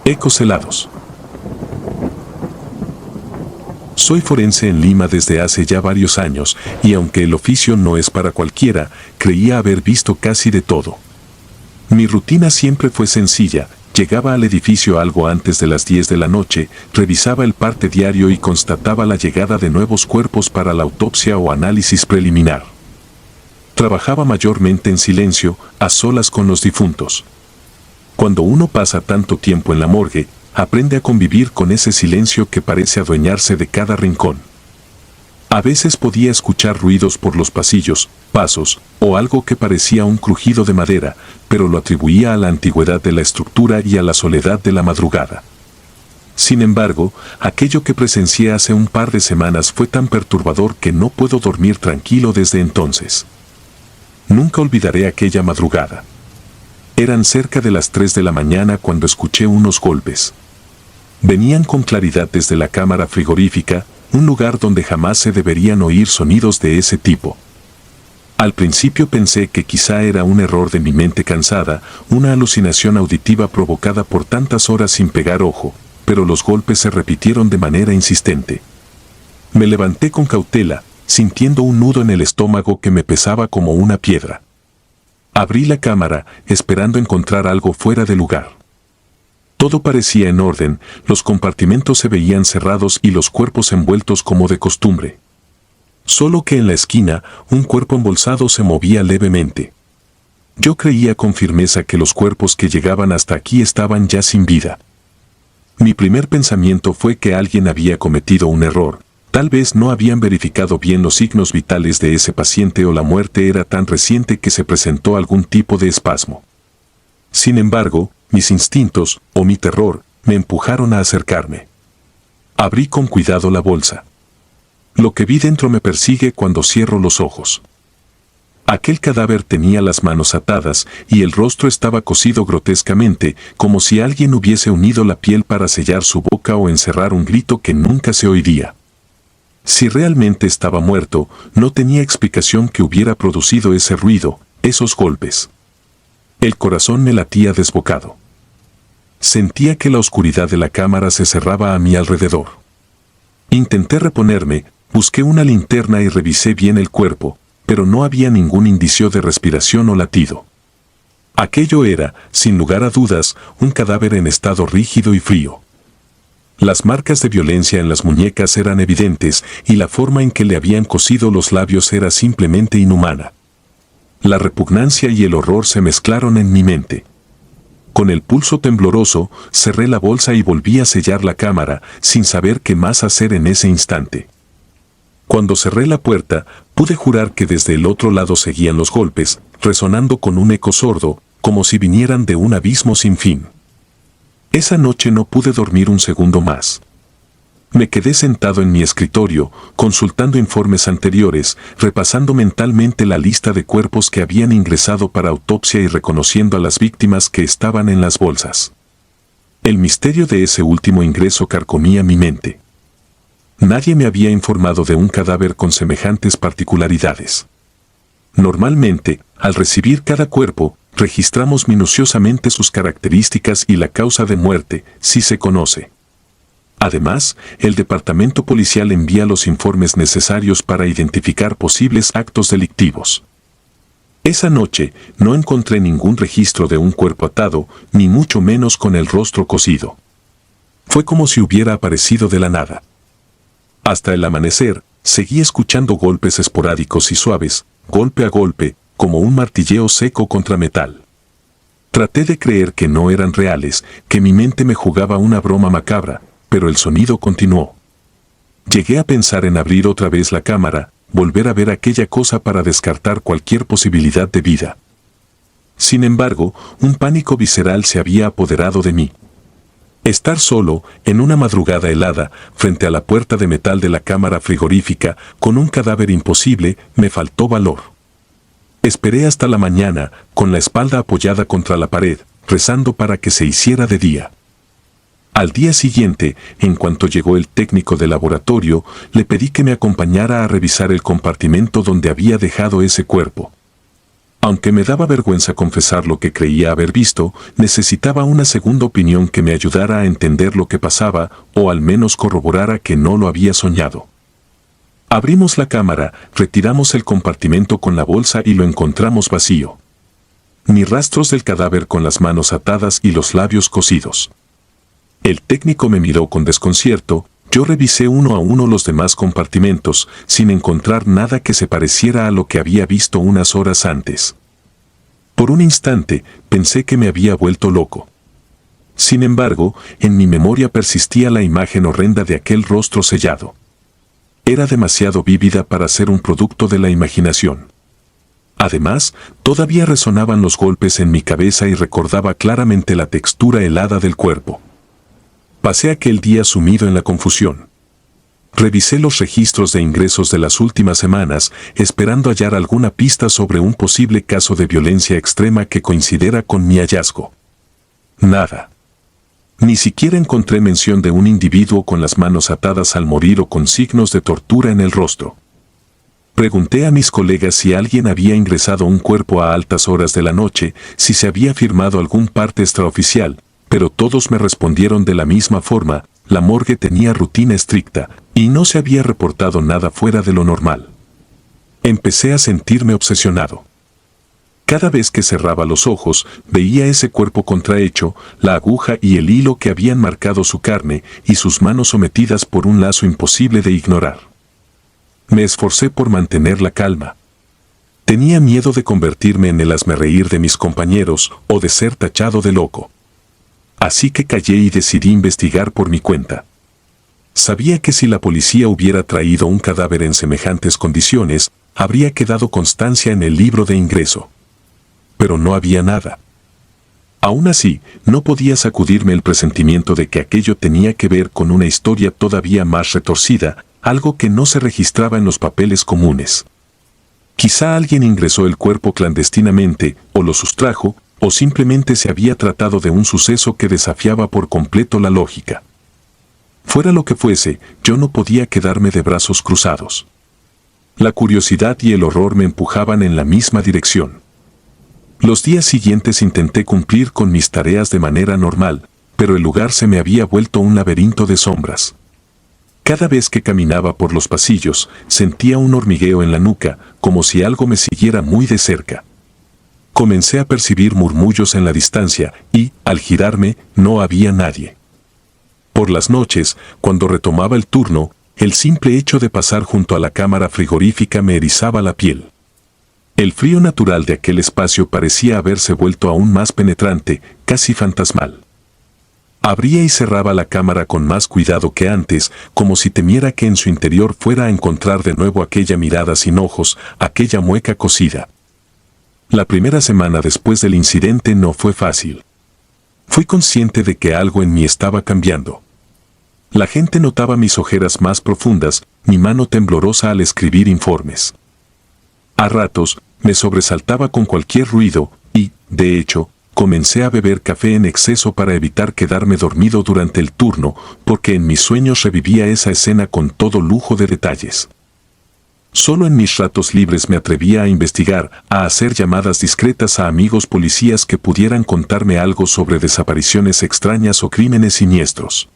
Ecos helados. Soy forense en Lima desde hace ya varios años y aunque el oficio no es para cualquiera, creía haber visto casi de todo. Mi rutina siempre fue sencilla. Llegaba al edificio algo antes de las 10 de la noche, revisaba el parte diario y constataba la llegada de nuevos cuerpos para la autopsia o análisis preliminar. Trabajaba mayormente en silencio, a solas con los difuntos. Cuando uno pasa tanto tiempo en la morgue, aprende a convivir con ese silencio que parece adueñarse de cada rincón. A veces podía escuchar ruidos por los pasillos, pasos, o algo que parecía un crujido de madera, pero lo atribuía a la antigüedad de la estructura y a la soledad de la madrugada. Sin embargo, aquello que presencié hace un par de semanas fue tan perturbador que no puedo dormir tranquilo desde entonces. Nunca olvidaré aquella madrugada. Eran cerca de las 3 de la mañana cuando escuché unos golpes. Venían con claridad desde la cámara frigorífica, un lugar donde jamás se deberían oír sonidos de ese tipo. Al principio pensé que quizá era un error de mi mente cansada, una alucinación auditiva provocada por tantas horas sin pegar ojo, pero los golpes se repitieron de manera insistente. Me levanté con cautela, sintiendo un nudo en el estómago que me pesaba como una piedra. Abrí la cámara, esperando encontrar algo fuera de lugar. Todo parecía en orden, los compartimentos se veían cerrados y los cuerpos envueltos como de costumbre. Solo que en la esquina, un cuerpo embolsado se movía levemente. Yo creía con firmeza que los cuerpos que llegaban hasta aquí estaban ya sin vida. Mi primer pensamiento fue que alguien había cometido un error. Tal vez no habían verificado bien los signos vitales de ese paciente o la muerte era tan reciente que se presentó algún tipo de espasmo. Sin embargo, mis instintos, o mi terror, me empujaron a acercarme. Abrí con cuidado la bolsa. Lo que vi dentro me persigue cuando cierro los ojos. Aquel cadáver tenía las manos atadas y el rostro estaba cosido grotescamente, como si alguien hubiese unido la piel para sellar su boca o encerrar un grito que nunca se oiría. Si realmente estaba muerto, no tenía explicación que hubiera producido ese ruido, esos golpes. El corazón me latía desbocado. Sentía que la oscuridad de la cámara se cerraba a mi alrededor. Intenté reponerme, busqué una linterna y revisé bien el cuerpo, pero no había ningún indicio de respiración o latido. Aquello era, sin lugar a dudas, un cadáver en estado rígido y frío. Las marcas de violencia en las muñecas eran evidentes y la forma en que le habían cosido los labios era simplemente inhumana. La repugnancia y el horror se mezclaron en mi mente. Con el pulso tembloroso, cerré la bolsa y volví a sellar la cámara, sin saber qué más hacer en ese instante. Cuando cerré la puerta, pude jurar que desde el otro lado seguían los golpes, resonando con un eco sordo, como si vinieran de un abismo sin fin. Esa noche no pude dormir un segundo más. Me quedé sentado en mi escritorio, consultando informes anteriores, repasando mentalmente la lista de cuerpos que habían ingresado para autopsia y reconociendo a las víctimas que estaban en las bolsas. El misterio de ese último ingreso carcomía mi mente. Nadie me había informado de un cadáver con semejantes particularidades. Normalmente, al recibir cada cuerpo, registramos minuciosamente sus características y la causa de muerte, si se conoce. Además, el departamento policial envía los informes necesarios para identificar posibles actos delictivos. Esa noche no encontré ningún registro de un cuerpo atado, ni mucho menos con el rostro cosido. Fue como si hubiera aparecido de la nada. Hasta el amanecer, seguí escuchando golpes esporádicos y suaves, golpe a golpe, como un martilleo seco contra metal. Traté de creer que no eran reales, que mi mente me jugaba una broma macabra, pero el sonido continuó. Llegué a pensar en abrir otra vez la cámara, volver a ver aquella cosa para descartar cualquier posibilidad de vida. Sin embargo, un pánico visceral se había apoderado de mí. Estar solo, en una madrugada helada, frente a la puerta de metal de la cámara frigorífica, con un cadáver imposible, me faltó valor. Esperé hasta la mañana, con la espalda apoyada contra la pared, rezando para que se hiciera de día. Al día siguiente, en cuanto llegó el técnico de laboratorio, le pedí que me acompañara a revisar el compartimento donde había dejado ese cuerpo. Aunque me daba vergüenza confesar lo que creía haber visto, necesitaba una segunda opinión que me ayudara a entender lo que pasaba, o al menos corroborara que no lo había soñado. Abrimos la cámara, retiramos el compartimento con la bolsa y lo encontramos vacío. Ni rastros del cadáver con las manos atadas y los labios cosidos. El técnico me miró con desconcierto. Yo revisé uno a uno los demás compartimentos, sin encontrar nada que se pareciera a lo que había visto unas horas antes. Por un instante, pensé que me había vuelto loco. Sin embargo, en mi memoria persistía la imagen horrenda de aquel rostro sellado. Era demasiado vívida para ser un producto de la imaginación. Además, todavía resonaban los golpes en mi cabeza y recordaba claramente la textura helada del cuerpo. Pasé aquel día sumido en la confusión. Revisé los registros de ingresos de las últimas semanas, esperando hallar alguna pista sobre un posible caso de violencia extrema que coincidiera con mi hallazgo. Nada. Ni siquiera encontré mención de un individuo con las manos atadas al morir o con signos de tortura en el rostro. Pregunté a mis colegas si alguien había ingresado un cuerpo a altas horas de la noche, si se había firmado algún parte extraoficial, pero todos me respondieron de la misma forma: la morgue tenía rutina estricta, y no se había reportado nada fuera de lo normal. Empecé a sentirme obsesionado. Cada vez que cerraba los ojos, veía ese cuerpo contrahecho, la aguja y el hilo que habían marcado su carne, y sus manos sometidas por un lazo imposible de ignorar. Me esforcé por mantener la calma. Tenía miedo de convertirme en el hazmerreír de mis compañeros, o de ser tachado de loco. Así que callé y decidí investigar por mi cuenta. Sabía que si la policía hubiera traído un cadáver en semejantes condiciones, habría quedado constancia en el libro de ingreso. Pero no había nada. Aún así, no podía sacudirme el presentimiento de que aquello tenía que ver con una historia todavía más retorcida, algo que no se registraba en los papeles comunes. Quizá alguien ingresó el cuerpo clandestinamente, o lo sustrajo, o simplemente se había tratado de un suceso que desafiaba por completo la lógica. Fuera lo que fuese, yo no podía quedarme de brazos cruzados. La curiosidad y el horror me empujaban en la misma dirección. Los días siguientes intenté cumplir con mis tareas de manera normal, pero el lugar se me había vuelto un laberinto de sombras. Cada vez que caminaba por los pasillos, sentía un hormigueo en la nuca, como si algo me siguiera muy de cerca. Comencé a percibir murmullos en la distancia y, al girarme, no había nadie. Por las noches, cuando retomaba el turno, el simple hecho de pasar junto a la cámara frigorífica me erizaba la piel. El frío natural de aquel espacio parecía haberse vuelto aún más penetrante, casi fantasmal. Abría y cerraba la cámara con más cuidado que antes, como si temiera que en su interior fuera a encontrar de nuevo aquella mirada sin ojos, aquella mueca cosida. La primera semana después del incidente no fue fácil. Fui consciente de que algo en mí estaba cambiando. La gente notaba mis ojeras más profundas, mi mano temblorosa al escribir informes. A ratos, me sobresaltaba con cualquier ruido y, de hecho, comencé a beber café en exceso para evitar quedarme dormido durante el turno, porque en mis sueños revivía esa escena con todo lujo de detalles. Solo en mis ratos libres me atrevía a investigar, a hacer llamadas discretas a amigos policías que pudieran contarme algo sobre desapariciones extrañas o crímenes siniestros.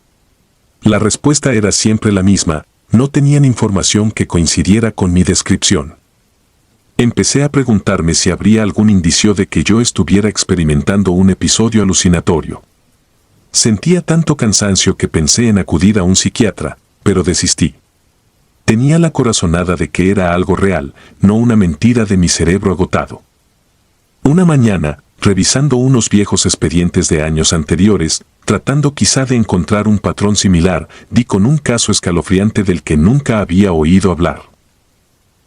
La respuesta era siempre la misma: no tenían información que coincidiera con mi descripción. Empecé a preguntarme si habría algún indicio de que yo estuviera experimentando un episodio alucinatorio. Sentía tanto cansancio que pensé en acudir a un psiquiatra, pero desistí. Tenía la corazonada de que era algo real, no una mentira de mi cerebro agotado. Una mañana, revisando unos viejos expedientes de años anteriores, tratando quizá de encontrar un patrón similar, di con un caso escalofriante del que nunca había oído hablar.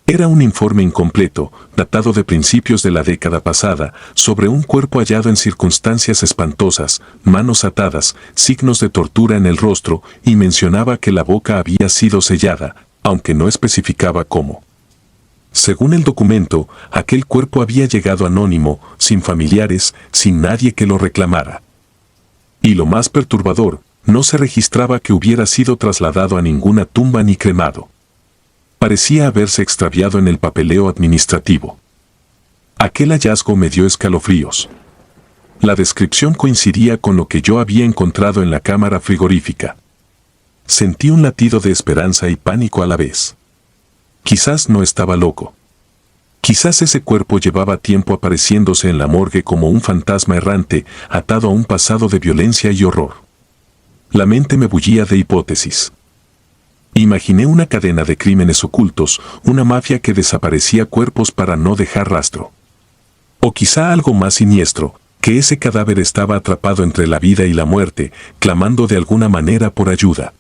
Era un informe incompleto, datado de principios de la década pasada, sobre un cuerpo hallado en circunstancias espantosas, manos atadas, signos de tortura en el rostro, y mencionaba que la boca había sido sellada, aunque no especificaba cómo. Según el documento, aquel cuerpo había llegado anónimo, sin familiares, sin nadie que lo reclamara. Y lo más perturbador, no se registraba que hubiera sido trasladado a ninguna tumba ni cremado. Parecía haberse extraviado en el papeleo administrativo. Aquel hallazgo me dio escalofríos. La descripción coincidía con lo que yo había encontrado en la cámara frigorífica. Sentí un latido de esperanza y pánico a la vez. Quizás no estaba loco. Quizás ese cuerpo llevaba tiempo apareciéndose en la morgue como un fantasma errante, atado a un pasado de violencia y horror. La mente me bullía de hipótesis. Imaginé una cadena de crímenes ocultos, una mafia que desaparecía cuerpos para no dejar rastro. O quizá algo más siniestro, que ese cadáver estaba atrapado entre la vida y la muerte, clamando de alguna manera por ayuda.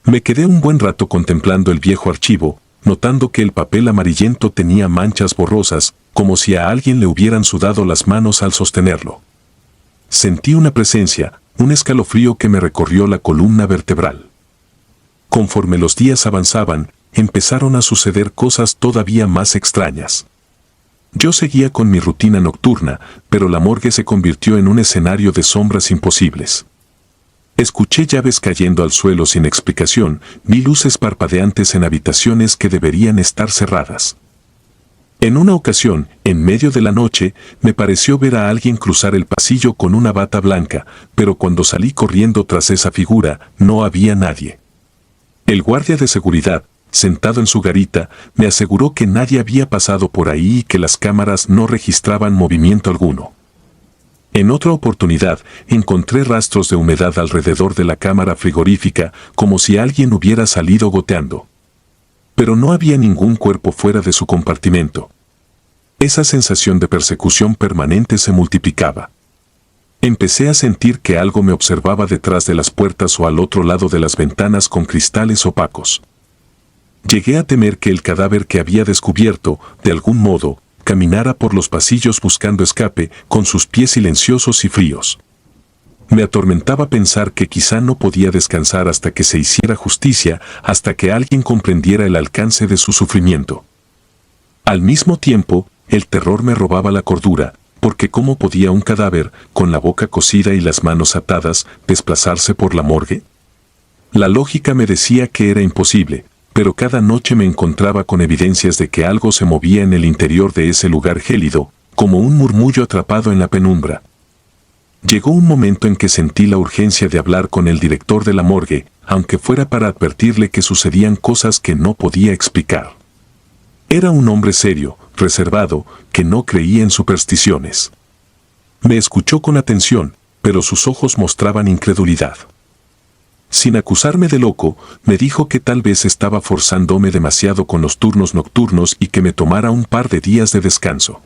Me quedé un buen rato contemplando el viejo archivo, notando que el papel amarillento tenía manchas borrosas, como si a alguien le hubieran sudado las manos al sostenerlo. Sentí una presencia, un escalofrío que me recorrió la columna vertebral. Conforme los días avanzaban, empezaron a suceder cosas todavía más extrañas. Yo seguía con mi rutina nocturna, pero la morgue se convirtió en un escenario de sombras imposibles. Escuché llaves cayendo al suelo sin explicación, vi luces parpadeantes en habitaciones que deberían estar cerradas. En una ocasión, en medio de la noche, me pareció ver a alguien cruzar el pasillo con una bata blanca, pero cuando salí corriendo tras esa figura, no había nadie. El guardia de seguridad, sentado en su garita, me aseguró que nadie había pasado por ahí y que las cámaras no registraban movimiento alguno. En otra oportunidad, encontré rastros de humedad alrededor de la cámara frigorífica, como si alguien hubiera salido goteando. Pero no había ningún cuerpo fuera de su compartimento. Esa sensación de persecución permanente se multiplicaba. Empecé a sentir que algo me observaba detrás de las puertas o al otro lado de las ventanas con cristales opacos. Llegué a temer que el cadáver que había descubierto, de algún modo, caminara por los pasillos buscando escape, con sus pies silenciosos y fríos. Me atormentaba pensar que quizá no podía descansar hasta que se hiciera justicia, hasta que alguien comprendiera el alcance de su sufrimiento. Al mismo tiempo, el terror me robaba la cordura, porque ¿cómo podía un cadáver, con la boca cosida y las manos atadas, desplazarse por la morgue? La lógica me decía que era imposible, pero cada noche me encontraba con evidencias de que algo se movía en el interior de ese lugar gélido, como un murmullo atrapado en la penumbra. Llegó un momento en que sentí la urgencia de hablar con el director de la morgue, aunque fuera para advertirle que sucedían cosas que no podía explicar. Era un hombre serio, reservado, que no creía en supersticiones. Me escuchó con atención, pero sus ojos mostraban incredulidad. Sin acusarme de loco, me dijo que tal vez estaba forzándome demasiado con los turnos nocturnos y que me tomara un par de días de descanso.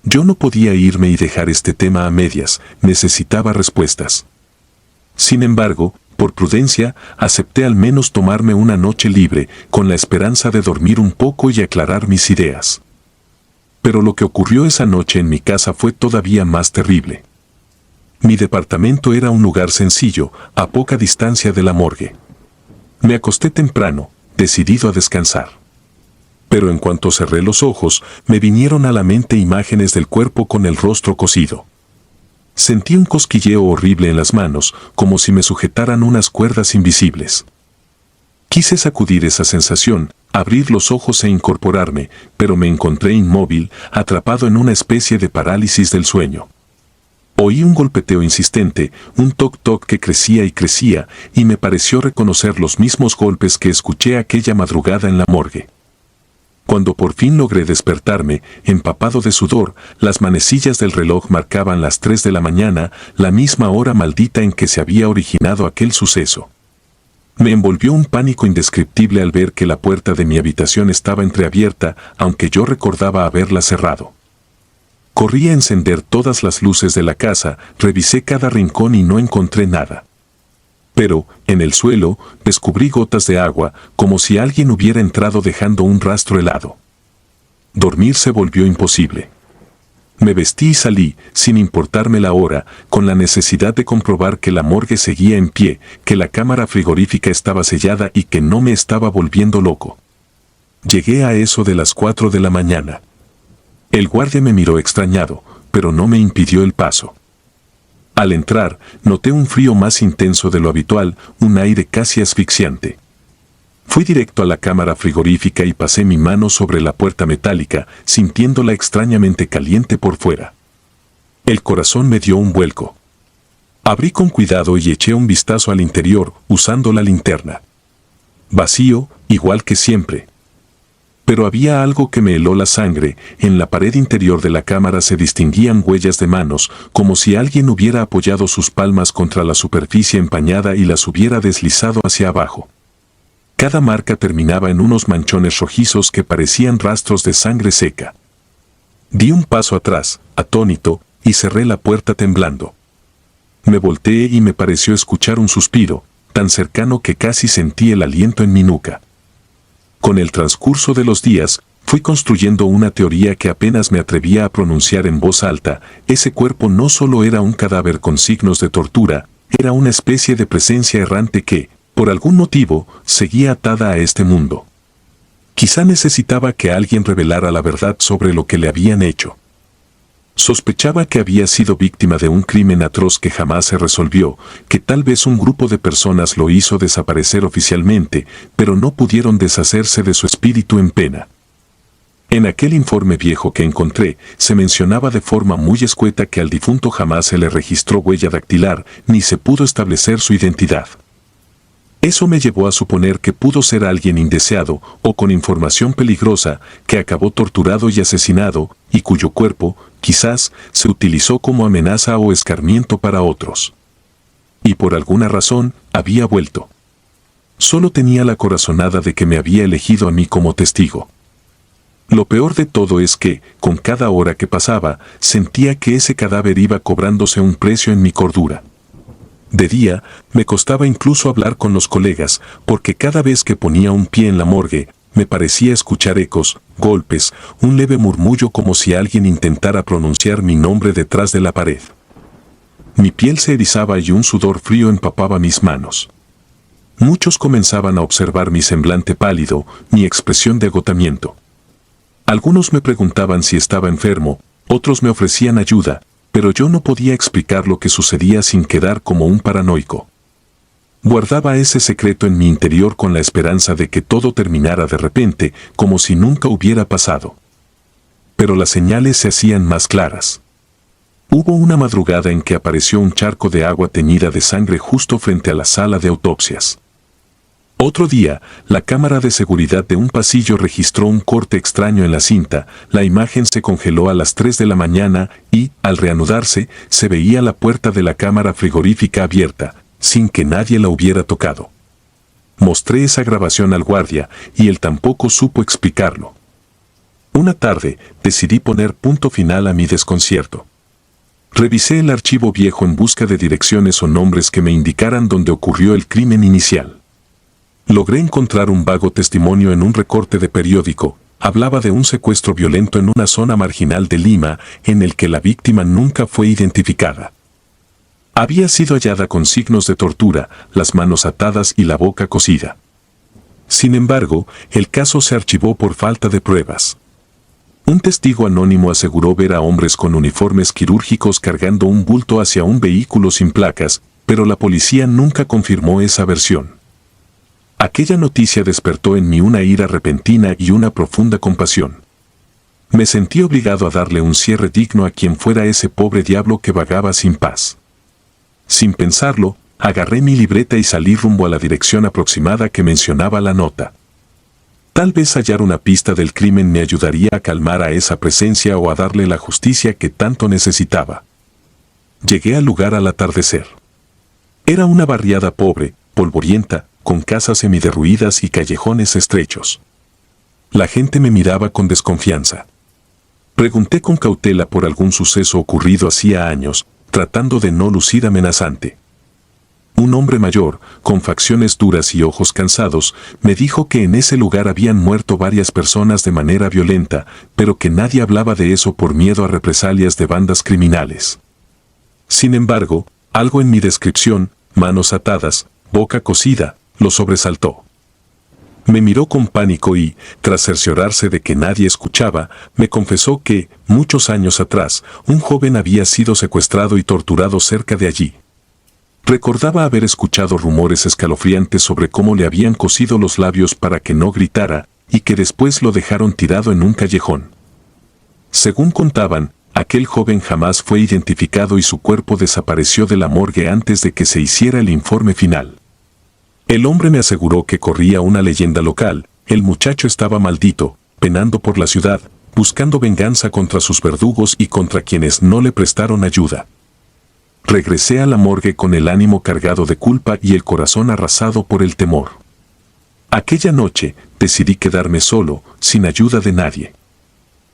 Yo no podía irme y dejar este tema a medias, necesitaba respuestas. Sin embargo, por prudencia, acepté al menos tomarme una noche libre, con la esperanza de dormir un poco y aclarar mis ideas. Pero lo que ocurrió esa noche en mi casa fue todavía más terrible. Mi departamento era un lugar sencillo, a poca distancia de la morgue. Me acosté temprano, decidido a descansar. Pero en cuanto cerré los ojos, me vinieron a la mente imágenes del cuerpo con el rostro cosido. Sentí un cosquilleo horrible en las manos, como si me sujetaran unas cuerdas invisibles. Quise sacudir esa sensación, abrir los ojos e incorporarme, pero me encontré inmóvil, atrapado en una especie de parálisis del sueño. Oí un golpeteo insistente, un toc-toc que crecía y crecía, y me pareció reconocer los mismos golpes que escuché aquella madrugada en la morgue. Cuando por fin logré despertarme, empapado de sudor, las manecillas del reloj marcaban las 3 de la mañana, la misma hora maldita en que se había originado aquel suceso. Me envolvió un pánico indescriptible al ver que la puerta de mi habitación estaba entreabierta, aunque yo recordaba haberla cerrado. Corrí a encender todas las luces de la casa, revisé cada rincón y no encontré nada. Pero, en el suelo, descubrí gotas de agua, como si alguien hubiera entrado dejando un rastro helado. Dormir se volvió imposible. Me vestí y salí, sin importarme la hora, con la necesidad de comprobar que la morgue seguía en pie, que la cámara frigorífica estaba sellada y que no me estaba volviendo loco. Llegué a eso de las 4 de la mañana. El guardia me miró extrañado, pero no me impidió el paso. Al entrar, noté un frío más intenso de lo habitual, un aire casi asfixiante. Fui directo a la cámara frigorífica y pasé mi mano sobre la puerta metálica, sintiéndola extrañamente caliente por fuera. El corazón me dio un vuelco. Abrí con cuidado y eché un vistazo al interior, usando la linterna. Vacío, igual que siempre. Pero había algo que me heló la sangre. En la pared interior de la cámara se distinguían huellas de manos, como si alguien hubiera apoyado sus palmas contra la superficie empañada y las hubiera deslizado hacia abajo. Cada marca terminaba en unos manchones rojizos que parecían rastros de sangre seca. Di un paso atrás, atónito, y cerré la puerta temblando. Me volteé y me pareció escuchar un suspiro, tan cercano que casi sentí el aliento en mi nuca. Con el transcurso de los días, fui construyendo una teoría que apenas me atrevía a pronunciar en voz alta. Ese cuerpo no solo era un cadáver con signos de tortura, era una especie de presencia errante que, por algún motivo, seguía atada a este mundo. Quizá necesitaba que alguien revelara la verdad sobre lo que le habían hecho. Sospechaba que había sido víctima de un crimen atroz que jamás se resolvió, que tal vez un grupo de personas lo hizo desaparecer oficialmente, pero no pudieron deshacerse de su espíritu en pena. En aquel informe viejo que encontré, se mencionaba de forma muy escueta que al difunto jamás se le registró huella dactilar, ni se pudo establecer su identidad. Eso me llevó a suponer que pudo ser alguien indeseado o con información peligrosa que acabó torturado y asesinado, y cuyo cuerpo, quizás, se utilizó como amenaza o escarmiento para otros. Y por alguna razón, había vuelto. Solo tenía la corazonada de que me había elegido a mí como testigo. Lo peor de todo es que, con cada hora que pasaba, sentía que ese cadáver iba cobrándose un precio en mi cordura. De día, me costaba incluso hablar con los colegas, porque cada vez que ponía un pie en la morgue, me parecía escuchar ecos, golpes, un leve murmullo como si alguien intentara pronunciar mi nombre detrás de la pared. Mi piel se erizaba y un sudor frío empapaba mis manos. Muchos comenzaban a observar mi semblante pálido, mi expresión de agotamiento. Algunos me preguntaban si estaba enfermo, otros me ofrecían ayuda, pero yo no podía explicar lo que sucedía sin quedar como un paranoico. Guardaba ese secreto en mi interior con la esperanza de que todo terminara de repente, como si nunca hubiera pasado. Pero las señales se hacían más claras. Hubo una madrugada en que apareció un charco de agua teñida de sangre justo frente a la sala de autopsias. Otro día, la cámara de seguridad de un pasillo registró un corte extraño en la cinta, la imagen se congeló a las 3 de la mañana y, al reanudarse, se veía la puerta de la cámara frigorífica abierta, sin que nadie la hubiera tocado. Mostré esa grabación al guardia y él tampoco supo explicarlo. Una tarde, decidí poner punto final a mi desconcierto. Revisé el archivo viejo en busca de direcciones o nombres que me indicaran dónde ocurrió el crimen inicial. Logré encontrar un vago testimonio en un recorte de periódico. Hablaba de un secuestro violento en una zona marginal de Lima, en el que la víctima nunca fue identificada. Había sido hallada con signos de tortura, las manos atadas y la boca cosida. Sin embargo, el caso se archivó por falta de pruebas. Un testigo anónimo aseguró ver a hombres con uniformes quirúrgicos cargando un bulto hacia un vehículo sin placas, pero la policía nunca confirmó esa versión. Aquella noticia despertó en mí una ira repentina y una profunda compasión. Me sentí obligado a darle un cierre digno a quien fuera ese pobre diablo que vagaba sin paz. Sin pensarlo, agarré mi libreta y salí rumbo a la dirección aproximada que mencionaba la nota. Tal vez hallar una pista del crimen me ayudaría a calmar a esa presencia o a darle la justicia que tanto necesitaba. Llegué al lugar al atardecer. Era una barriada pobre, polvorienta, con casas semiderruidas y callejones estrechos. La gente me miraba con desconfianza. Pregunté con cautela por algún suceso ocurrido hacía años, tratando de no lucir amenazante. Un hombre mayor, con facciones duras y ojos cansados, me dijo que en ese lugar habían muerto varias personas de manera violenta, pero que nadie hablaba de eso por miedo a represalias de bandas criminales. Sin embargo, algo en mi descripción, manos atadas, boca cosida, lo sobresaltó. Me miró con pánico y, tras cerciorarse de que nadie escuchaba, me confesó que, muchos años atrás, un joven había sido secuestrado y torturado cerca de allí. Recordaba haber escuchado rumores escalofriantes sobre cómo le habían cosido los labios para que no gritara y que después lo dejaron tirado en un callejón. Según contaban, aquel joven jamás fue identificado y su cuerpo desapareció de la morgue antes de que se hiciera el informe final. El hombre me aseguró que corría una leyenda local: el muchacho estaba maldito, penando por la ciudad, buscando venganza contra sus verdugos y contra quienes no le prestaron ayuda. Regresé a la morgue con el ánimo cargado de culpa y el corazón arrasado por el temor. Aquella noche decidí quedarme solo, sin ayuda de nadie.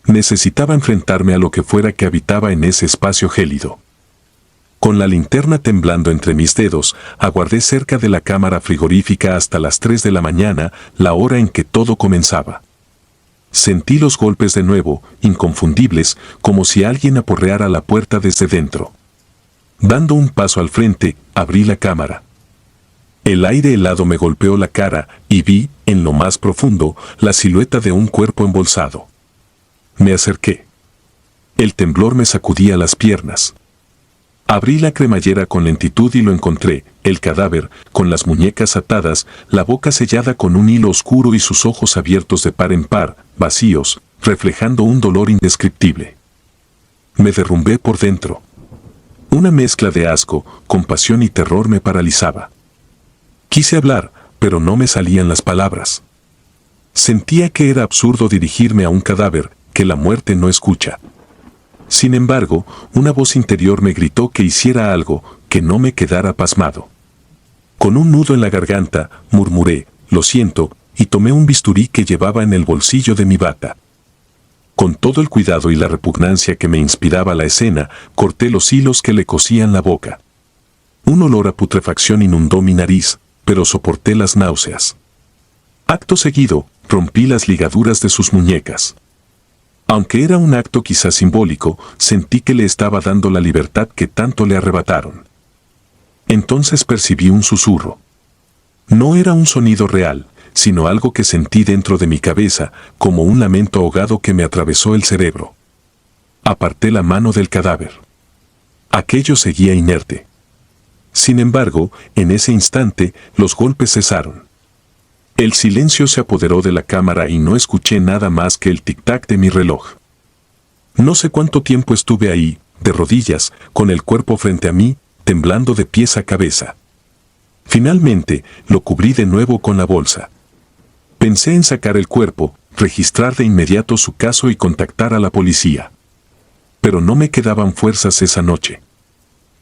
Necesitaba enfrentarme a lo que fuera que habitaba en ese espacio gélido. Con la linterna temblando entre mis dedos, aguardé cerca de la cámara frigorífica hasta las 3 de la mañana, la hora en que todo comenzaba. Sentí los golpes de nuevo, inconfundibles, como si alguien aporreara la puerta desde dentro. Dando un paso al frente, abrí la cámara. El aire helado me golpeó la cara y vi, en lo más profundo, la silueta de un cuerpo embolsado. Me acerqué. El temblor me sacudía las piernas. Abrí la cremallera con lentitud y lo encontré: el cadáver, con las muñecas atadas, la boca sellada con un hilo oscuro y sus ojos abiertos de par en par, vacíos, reflejando un dolor indescriptible. Me derrumbé por dentro. Una mezcla de asco, compasión y terror me paralizaba. Quise hablar, pero no me salían las palabras. Sentía que era absurdo dirigirme a un cadáver que la muerte no escucha. Sin embargo, una voz interior me gritó que hiciera algo, que no me quedara pasmado. Con un nudo en la garganta, murmuré: lo siento, y tomé un bisturí que llevaba en el bolsillo de mi bata. Con todo el cuidado y la repugnancia que me inspiraba la escena, corté los hilos que le cosían la boca. Un olor a putrefacción inundó mi nariz, pero soporté las náuseas. Acto seguido, rompí las ligaduras de sus muñecas. Aunque era un acto quizás simbólico, sentí que le estaba dando la libertad que tanto le arrebataron. Entonces percibí un susurro. No era un sonido real, sino algo que sentí dentro de mi cabeza, como un lamento ahogado que me atravesó el cerebro. Aparté la mano del cadáver. Aquello seguía inerte. Sin embargo, en ese instante, los golpes cesaron. El silencio se apoderó de la cámara y no escuché nada más que el tic-tac de mi reloj. No sé cuánto tiempo estuve ahí, de rodillas, con el cuerpo frente a mí, temblando de pies a cabeza. Finalmente, lo cubrí de nuevo con la bolsa. Pensé en sacar el cuerpo, registrar de inmediato su caso y contactar a la policía. Pero no me quedaban fuerzas esa noche.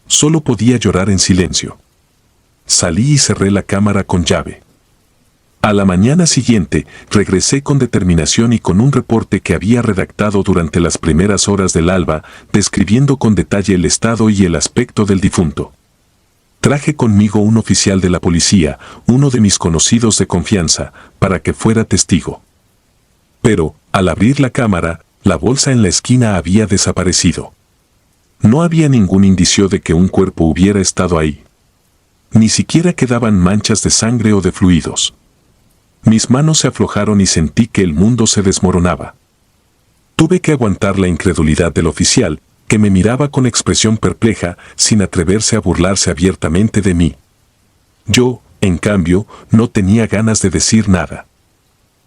Solo podía llorar en silencio. Salí y cerré la cámara con llave. A la mañana siguiente, regresé con determinación y con un reporte que había redactado durante las primeras horas del alba, describiendo con detalle el estado y el aspecto del difunto. Traje conmigo un oficial de la policía, uno de mis conocidos de confianza, para que fuera testigo. Pero, al abrir la cámara, la bolsa en la esquina había desaparecido. No había ningún indicio de que un cuerpo hubiera estado ahí. Ni siquiera quedaban manchas de sangre o de fluidos. Mis manos se aflojaron y sentí que el mundo se desmoronaba. Tuve que aguantar la incredulidad del oficial, que me miraba con expresión perpleja, sin atreverse a burlarse abiertamente de mí. Yo, en cambio, no tenía ganas de decir nada.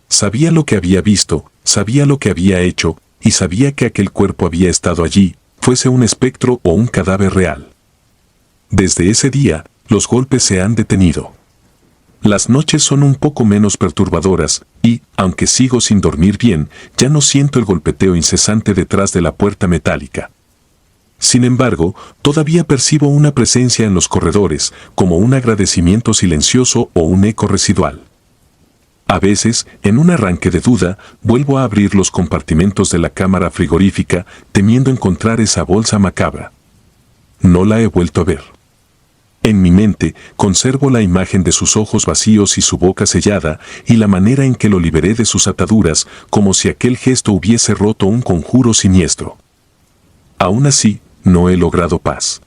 Sabía lo que había visto, sabía lo que había hecho, y sabía que aquel cuerpo había estado allí, fuese un espectro o un cadáver real. Desde ese día, los golpes se han detenido. Las noches son un poco menos perturbadoras y, aunque sigo sin dormir bien, ya no siento el golpeteo incesante detrás de la puerta metálica. Sin embargo, todavía percibo una presencia en los corredores, como un agradecimiento silencioso o un eco residual. A veces, en un arranque de duda, vuelvo a abrir los compartimentos de la cámara frigorífica, temiendo encontrar esa bolsa macabra. No la he vuelto a ver. En mi mente, conservo la imagen de sus ojos vacíos y su boca sellada, y la manera en que lo liberé de sus ataduras, como si aquel gesto hubiese roto un conjuro siniestro. Aún así, no he logrado paz.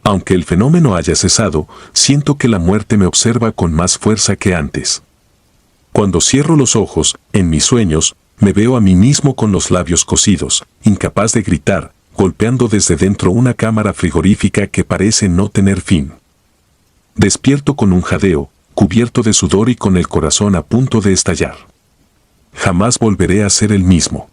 Aunque el fenómeno haya cesado, siento que la muerte me observa con más fuerza que antes. Cuando cierro los ojos, en mis sueños, me veo a mí mismo con los labios cosidos, incapaz de gritar, golpeando desde dentro una cámara frigorífica que parece no tener fin. Despierto con un jadeo, cubierto de sudor y con el corazón a punto de estallar. Jamás volveré a ser el mismo.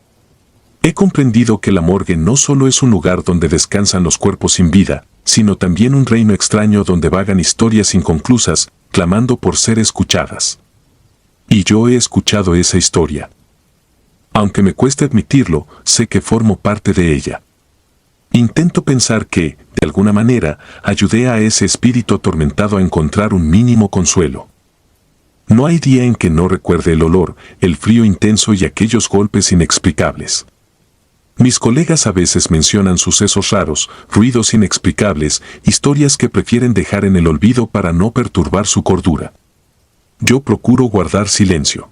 He comprendido que la morgue no solo es un lugar donde descansan los cuerpos sin vida, sino también un reino extraño donde vagan historias inconclusas, clamando por ser escuchadas. Y yo he escuchado esa historia. Aunque me cueste admitirlo, sé que formo parte de ella. Intento pensar que, de alguna manera, ayudé a ese espíritu atormentado a encontrar un mínimo consuelo. No hay día en que no recuerde el olor, el frío intenso y aquellos golpes inexplicables. Mis colegas a veces mencionan sucesos raros, ruidos inexplicables, historias que prefieren dejar en el olvido para no perturbar su cordura. Yo procuro guardar silencio.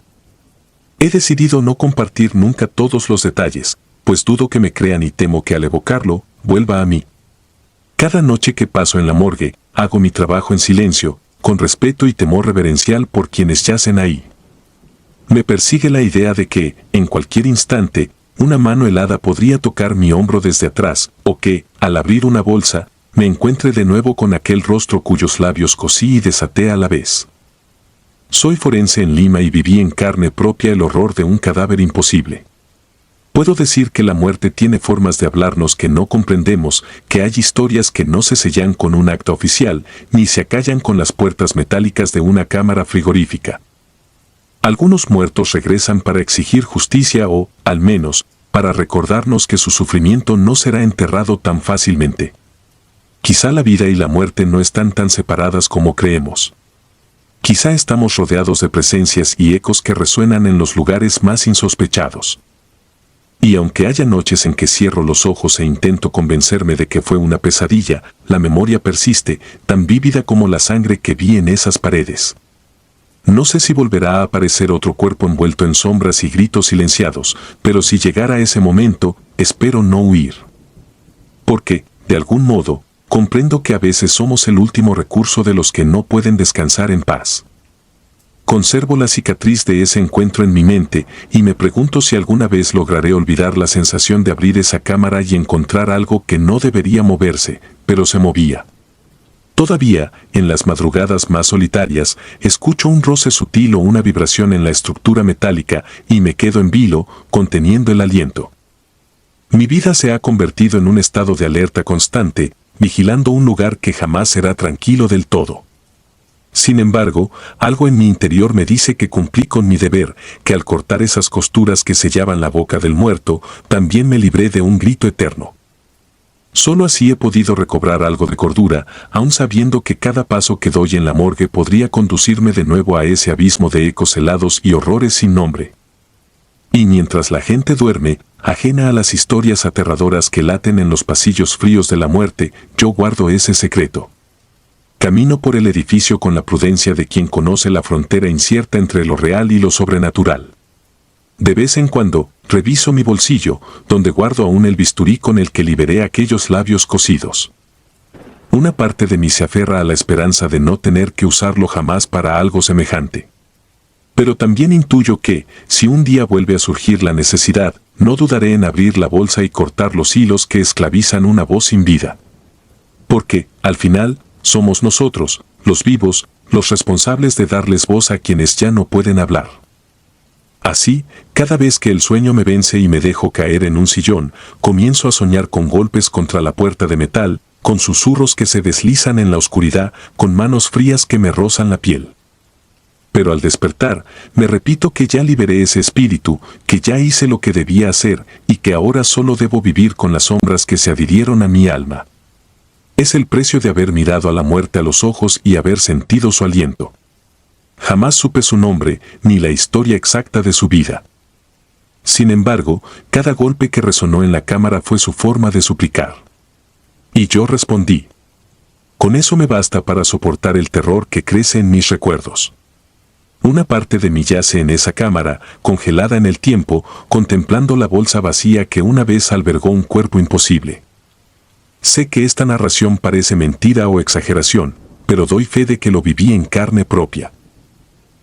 He decidido no compartir nunca todos los detalles, pues dudo que me crean y temo que al evocarlo, vuelva a mí. Cada noche que paso en la morgue, hago mi trabajo en silencio, con respeto y temor reverencial por quienes yacen ahí. Me persigue la idea de que, en cualquier instante, una mano helada podría tocar mi hombro desde atrás, o que, al abrir una bolsa, me encuentre de nuevo con aquel rostro cuyos labios cosí y desaté a la vez. Soy forense en Lima y viví en carne propia el horror de un cadáver imposible. Puedo decir que la muerte tiene formas de hablarnos que no comprendemos, que hay historias que no se sellan con un acta oficial, ni se acallan con las puertas metálicas de una cámara frigorífica. Algunos muertos regresan para exigir justicia o, al menos, para recordarnos que su sufrimiento no será enterrado tan fácilmente. Quizá la vida y la muerte no están tan separadas como creemos. Quizá estamos rodeados de presencias y ecos que resuenan en los lugares más insospechados. Y aunque haya noches en que cierro los ojos e intento convencerme de que fue una pesadilla, la memoria persiste, tan vívida como la sangre que vi en esas paredes. No sé si volverá a aparecer otro cuerpo envuelto en sombras y gritos silenciados, pero si llegara ese momento, espero no huir. Porque, de algún modo, comprendo que a veces somos el último recurso de los que no pueden descansar en paz. Conservo la cicatriz de ese encuentro en mi mente y me pregunto si alguna vez lograré olvidar la sensación de abrir esa cámara y encontrar algo que no debería moverse, pero se movía. Todavía, en las madrugadas más solitarias, escucho un roce sutil o una vibración en la estructura metálica y me quedo en vilo, conteniendo el aliento. Mi vida se ha convertido en un estado de alerta constante, vigilando un lugar que jamás será tranquilo del todo. Sin embargo, algo en mi interior me dice que cumplí con mi deber, que al cortar esas costuras que sellaban la boca del muerto, también me libré de un grito eterno. Solo así he podido recobrar algo de cordura, aun sabiendo que cada paso que doy en la morgue podría conducirme de nuevo a ese abismo de ecos helados y horrores sin nombre. Y mientras la gente duerme, ajena a las historias aterradoras que laten en los pasillos fríos de la muerte, yo guardo ese secreto. Camino por el edificio con la prudencia de quien conoce la frontera incierta entre lo real y lo sobrenatural. De vez en cuando, reviso mi bolsillo, donde guardo aún el bisturí con el que liberé aquellos labios cocidos. Una parte de mí se aferra a la esperanza de no tener que usarlo jamás para algo semejante. Pero también intuyo que, si un día vuelve a surgir la necesidad, no dudaré en abrir la bolsa y cortar los hilos que esclavizan una voz sin vida. Porque, al final, somos nosotros, los vivos, los responsables de darles voz a quienes ya no pueden hablar. Así, cada vez que el sueño me vence y me dejo caer en un sillón, comienzo a soñar con golpes contra la puerta de metal, con susurros que se deslizan en la oscuridad, con manos frías que me rozan la piel. Pero al despertar, me repito que ya liberé ese espíritu, que ya hice lo que debía hacer y que ahora solo debo vivir con las sombras que se adhirieron a mi alma. Es el precio de haber mirado a la muerte a los ojos y haber sentido su aliento. Jamás supe su nombre ni la historia exacta de su vida. Sin embargo, cada golpe que resonó en la cámara fue su forma de suplicar. Y yo respondí. Con eso me basta para soportar el terror que crece en mis recuerdos. Una parte de mí yace en esa cámara, congelada en el tiempo, contemplando la bolsa vacía que una vez albergó un cuerpo imposible. Sé que esta narración parece mentira o exageración, pero doy fe de que lo viví en carne propia.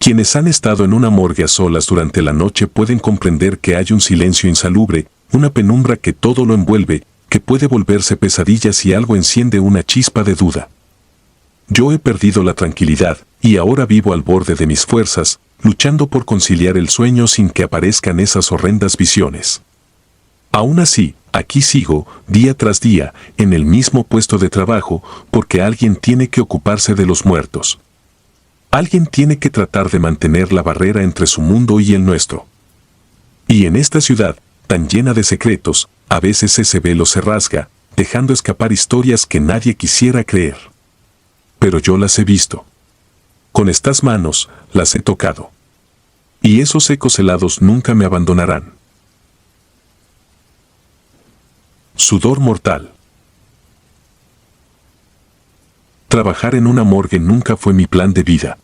Quienes han estado en una morgue a solas durante la noche pueden comprender que hay un silencio insalubre, una penumbra que todo lo envuelve, que puede volverse pesadilla si algo enciende una chispa de duda. Yo he perdido la tranquilidad y ahora vivo al borde de mis fuerzas, luchando por conciliar el sueño sin que aparezcan esas horrendas visiones. Aún así, aquí sigo, día tras día, en el mismo puesto de trabajo, porque alguien tiene que ocuparse de los muertos. Alguien tiene que tratar de mantener la barrera entre su mundo y el nuestro. Y en esta ciudad, tan llena de secretos, a veces ese velo se rasga, dejando escapar historias que nadie quisiera creer. Pero yo las he visto. Con estas manos, las he tocado. Y esos ecos helados nunca me abandonarán. Sudor mortal. Trabajar en una morgue nunca fue mi plan de vida.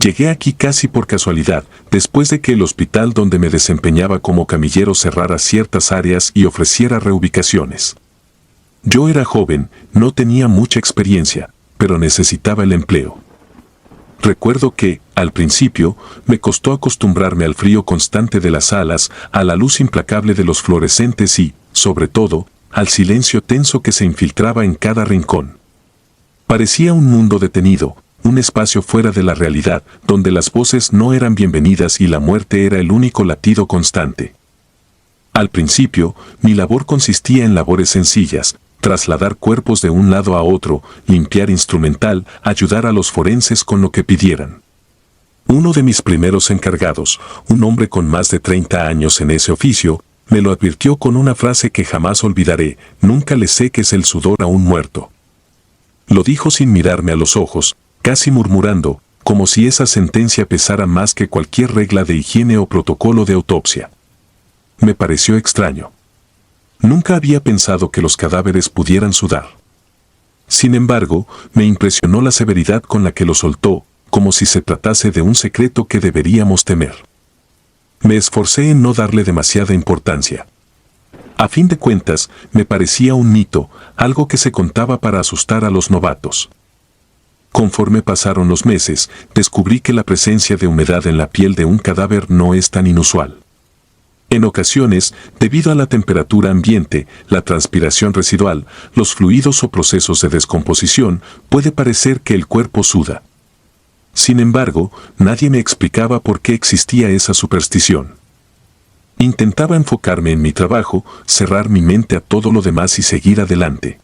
Llegué aquí casi por casualidad, después de que el hospital donde me desempeñaba como camillero cerrara ciertas áreas y ofreciera reubicaciones. Yo era joven, no tenía mucha experiencia, pero necesitaba el empleo. Recuerdo que, al principio, me costó acostumbrarme al frío constante de las salas, a la luz implacable de los fluorescentes y, sobre todo, al silencio tenso que se infiltraba en cada rincón. Parecía un mundo detenido, un espacio fuera de la realidad, donde las voces no eran bienvenidas y la muerte era el único latido constante. Al principio, mi labor consistía en labores sencillas: trasladar cuerpos de un lado a otro, limpiar instrumental, ayudar a los forenses con lo que pidieran. Uno de mis primeros encargados, un hombre con más de 30 años en ese oficio, me lo advirtió con una frase que jamás olvidaré: nunca le seques el sudor a un muerto. Lo dijo sin mirarme a los ojos, casi murmurando, como si esa sentencia pesara más que cualquier regla de higiene o protocolo de autopsia. Me pareció extraño. Nunca había pensado que los cadáveres pudieran sudar. Sin embargo, me impresionó la severidad con la que lo soltó, como si se tratase de un secreto que deberíamos temer. Me esforcé en no darle demasiada importancia. A fin de cuentas, me parecía un mito, algo que se contaba para asustar a los novatos. Conforme pasaron los meses, descubrí que la presencia de humedad en la piel de un cadáver no es tan inusual. En ocasiones, debido a la temperatura ambiente, la transpiración residual, los fluidos o procesos de descomposición, puede parecer que el cuerpo suda. Sin embargo, nadie me explicaba por qué existía esa superstición. Intentaba enfocarme en mi trabajo, cerrar mi mente a todo lo demás y seguir adelante.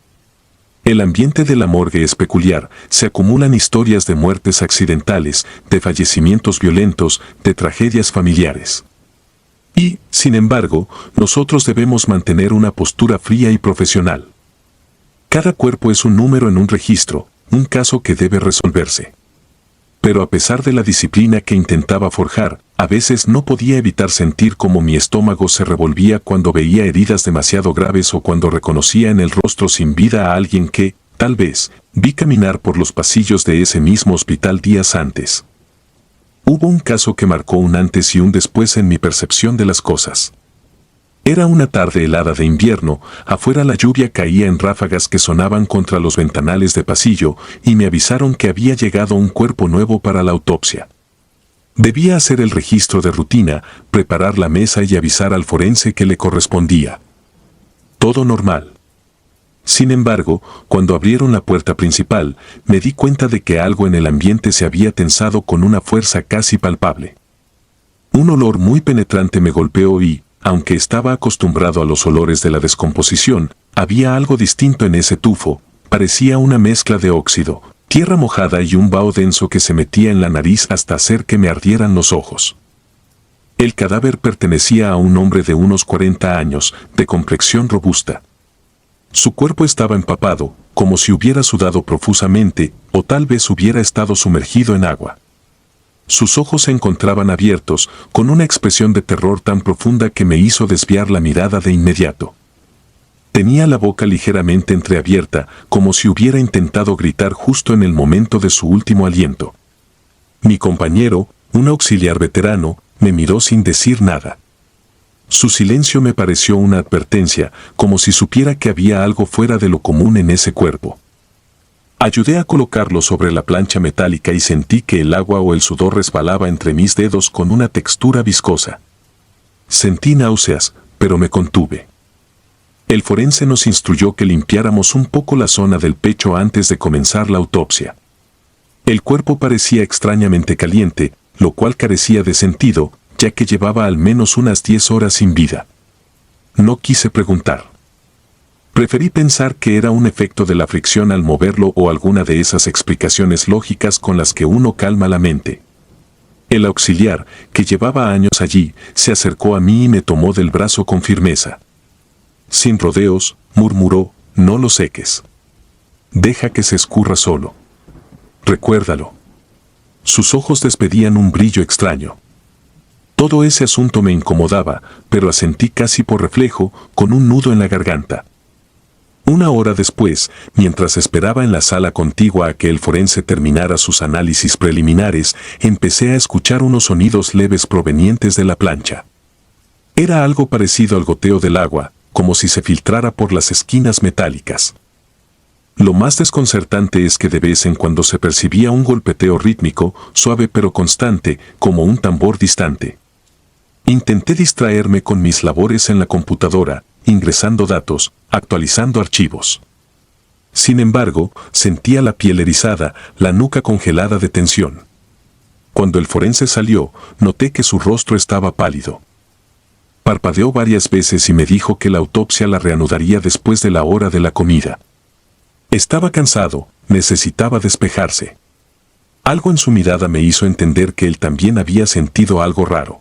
El ambiente de la morgue es peculiar, se acumulan historias de muertes accidentales, de fallecimientos violentos, de tragedias familiares. Y, sin embargo, nosotros debemos mantener una postura fría y profesional. Cada cuerpo es un número en un registro, un caso que debe resolverse. Pero a pesar de la disciplina que intentaba forjar, a veces no podía evitar sentir cómo mi estómago se revolvía cuando veía heridas demasiado graves o cuando reconocía en el rostro sin vida a alguien que, tal vez, vi caminar por los pasillos de ese mismo hospital días antes. Hubo un caso que marcó un antes y un después en mi percepción de las cosas. Era una tarde helada de invierno, afuera la lluvia caía en ráfagas que sonaban contra los ventanales de pasillo y me avisaron que había llegado un cuerpo nuevo para la autopsia. Debía hacer el registro de rutina, preparar la mesa y avisar al forense que le correspondía. Todo normal. Sin embargo, cuando abrieron la puerta principal, me di cuenta de que algo en el ambiente se había tensado con una fuerza casi palpable. Un olor muy penetrante me golpeó y, aunque estaba acostumbrado a los olores de la descomposición, había algo distinto en ese tufo. Parecía una mezcla de óxido, tierra mojada y un vaho denso que se metía en la nariz hasta hacer que me ardieran los ojos. El cadáver pertenecía a un hombre de unos 40 años, de complexión robusta. Su cuerpo estaba empapado, como si hubiera sudado profusamente, o tal vez hubiera estado sumergido en agua. Sus ojos se encontraban abiertos, con una expresión de terror tan profunda que me hizo desviar la mirada de inmediato. Tenía la boca ligeramente entreabierta, como si hubiera intentado gritar justo en el momento de su último aliento. Mi compañero, un auxiliar veterano, me miró sin decir nada. Su silencio me pareció una advertencia, como si supiera que había algo fuera de lo común en ese cuerpo. Ayudé a colocarlo sobre la plancha metálica y sentí que el agua o el sudor resbalaba entre mis dedos con una textura viscosa. Sentí náuseas, pero me contuve. El forense nos instruyó que limpiáramos un poco la zona del pecho antes de comenzar la autopsia. El cuerpo parecía extrañamente caliente, lo cual carecía de sentido, ya que llevaba al menos unas 10 horas sin vida. No quise preguntar. Preferí pensar que era un efecto de la fricción al moverlo o alguna de esas explicaciones lógicas con las que uno calma la mente. El auxiliar, que llevaba años allí, se acercó a mí y me tomó del brazo con firmeza. Sin rodeos, murmuró, no lo seques. Deja que se escurra solo. Recuérdalo. Sus ojos despedían un brillo extraño. Todo ese asunto me incomodaba, pero asentí casi por reflejo, con un nudo en la garganta. Una hora después, mientras esperaba en la sala contigua a que el forense terminara sus análisis preliminares, empecé a escuchar unos sonidos leves provenientes de la plancha. Era algo parecido al goteo del agua, como si se filtrara por las esquinas metálicas. Lo más desconcertante es que de vez en cuando se percibía un golpeteo rítmico, suave pero constante, como un tambor distante. Intenté distraerme con mis labores en la computadora, ingresando datos, actualizando archivos. Sin embargo, sentía la piel erizada, la nuca congelada de tensión. Cuando el forense salió, noté que su rostro estaba pálido. Parpadeó varias veces y me dijo que la autopsia la reanudaría después de la hora de la comida. Estaba cansado, necesitaba despejarse. Algo en su mirada me hizo entender que él también había sentido algo raro.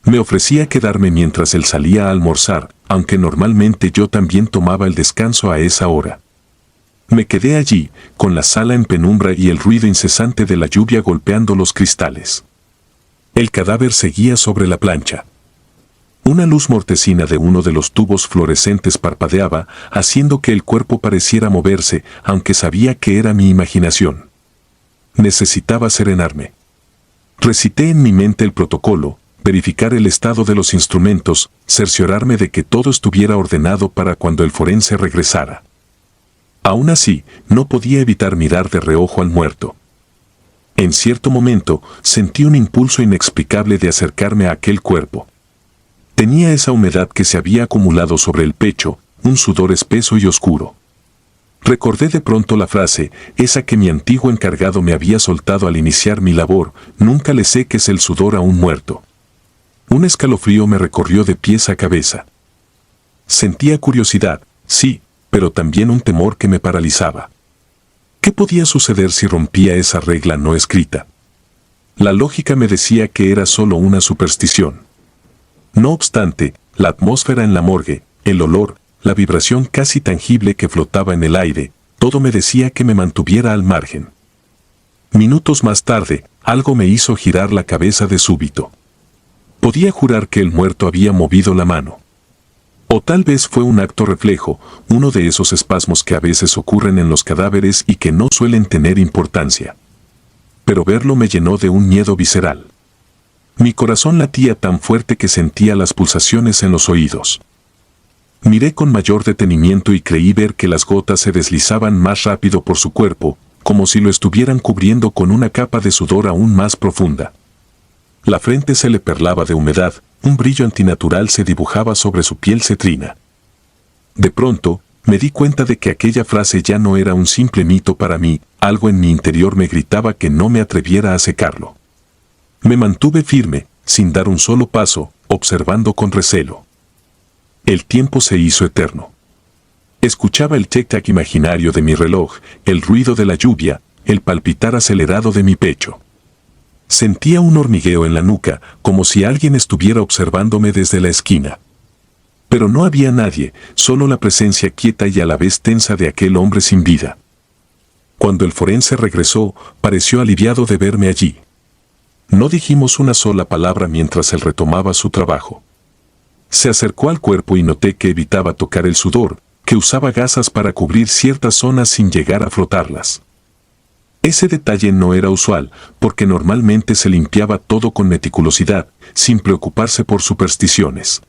Me ofrecía quedarme mientras él salía a almorzar, aunque normalmente yo también tomaba el descanso a esa hora. Me quedé allí, con la sala en penumbra y el ruido incesante de la lluvia golpeando los cristales. El cadáver seguía sobre la plancha. Una luz mortecina de uno de los tubos fluorescentes parpadeaba, haciendo que el cuerpo pareciera moverse, aunque sabía que era mi imaginación. Necesitaba serenarme. Recité en mi mente el protocolo, verificar el estado de los instrumentos, cerciorarme de que todo estuviera ordenado para cuando el forense regresara. Aún así, no podía evitar mirar de reojo al muerto. En cierto momento, sentí un impulso inexplicable de acercarme a aquel cuerpo. Tenía esa humedad que se había acumulado sobre el pecho, un sudor espeso y oscuro. Recordé de pronto la frase, esa que mi antiguo encargado me había soltado al iniciar mi labor, nunca le seques el sudor a un muerto. Un escalofrío me recorrió de pies a cabeza. Sentía curiosidad, sí, pero también un temor que me paralizaba. ¿Qué podía suceder si rompía esa regla no escrita? La lógica me decía que era solo una superstición. No obstante, la atmósfera en la morgue, el olor, la vibración casi tangible que flotaba en el aire, todo me decía que me mantuviera al margen. Minutos más tarde, algo me hizo girar la cabeza de súbito. Podía jurar que el muerto había movido la mano. O tal vez fue un acto reflejo, uno de esos espasmos que a veces ocurren en los cadáveres y que no suelen tener importancia. Pero verlo me llenó de un miedo visceral. Mi corazón latía tan fuerte que sentía las pulsaciones en los oídos. Miré con mayor detenimiento y creí ver que las gotas se deslizaban más rápido por su cuerpo, como si lo estuvieran cubriendo con una capa de sudor aún más profunda. La frente se le perlaba de humedad, un brillo antinatural se dibujaba sobre su piel cetrina. De pronto, me di cuenta de que aquella frase ya no era un simple mito para mí, algo en mi interior me gritaba que no me atreviera a secarlo. Me mantuve firme, sin dar un solo paso, observando con recelo. El tiempo se hizo eterno. Escuchaba el tic-tac imaginario de mi reloj, el ruido de la lluvia, el palpitar acelerado de mi pecho. Sentía un hormigueo en la nuca, como si alguien estuviera observándome desde la esquina. Pero no había nadie, solo la presencia quieta y a la vez tensa de aquel hombre sin vida. Cuando el forense regresó, pareció aliviado de verme allí. No dijimos una sola palabra mientras él retomaba su trabajo. Se acercó al cuerpo y noté que evitaba tocar el sudor, que usaba gasas para cubrir ciertas zonas sin llegar a frotarlas. Ese detalle no era usual, porque normalmente se limpiaba todo con meticulosidad, sin preocuparse por supersticiones.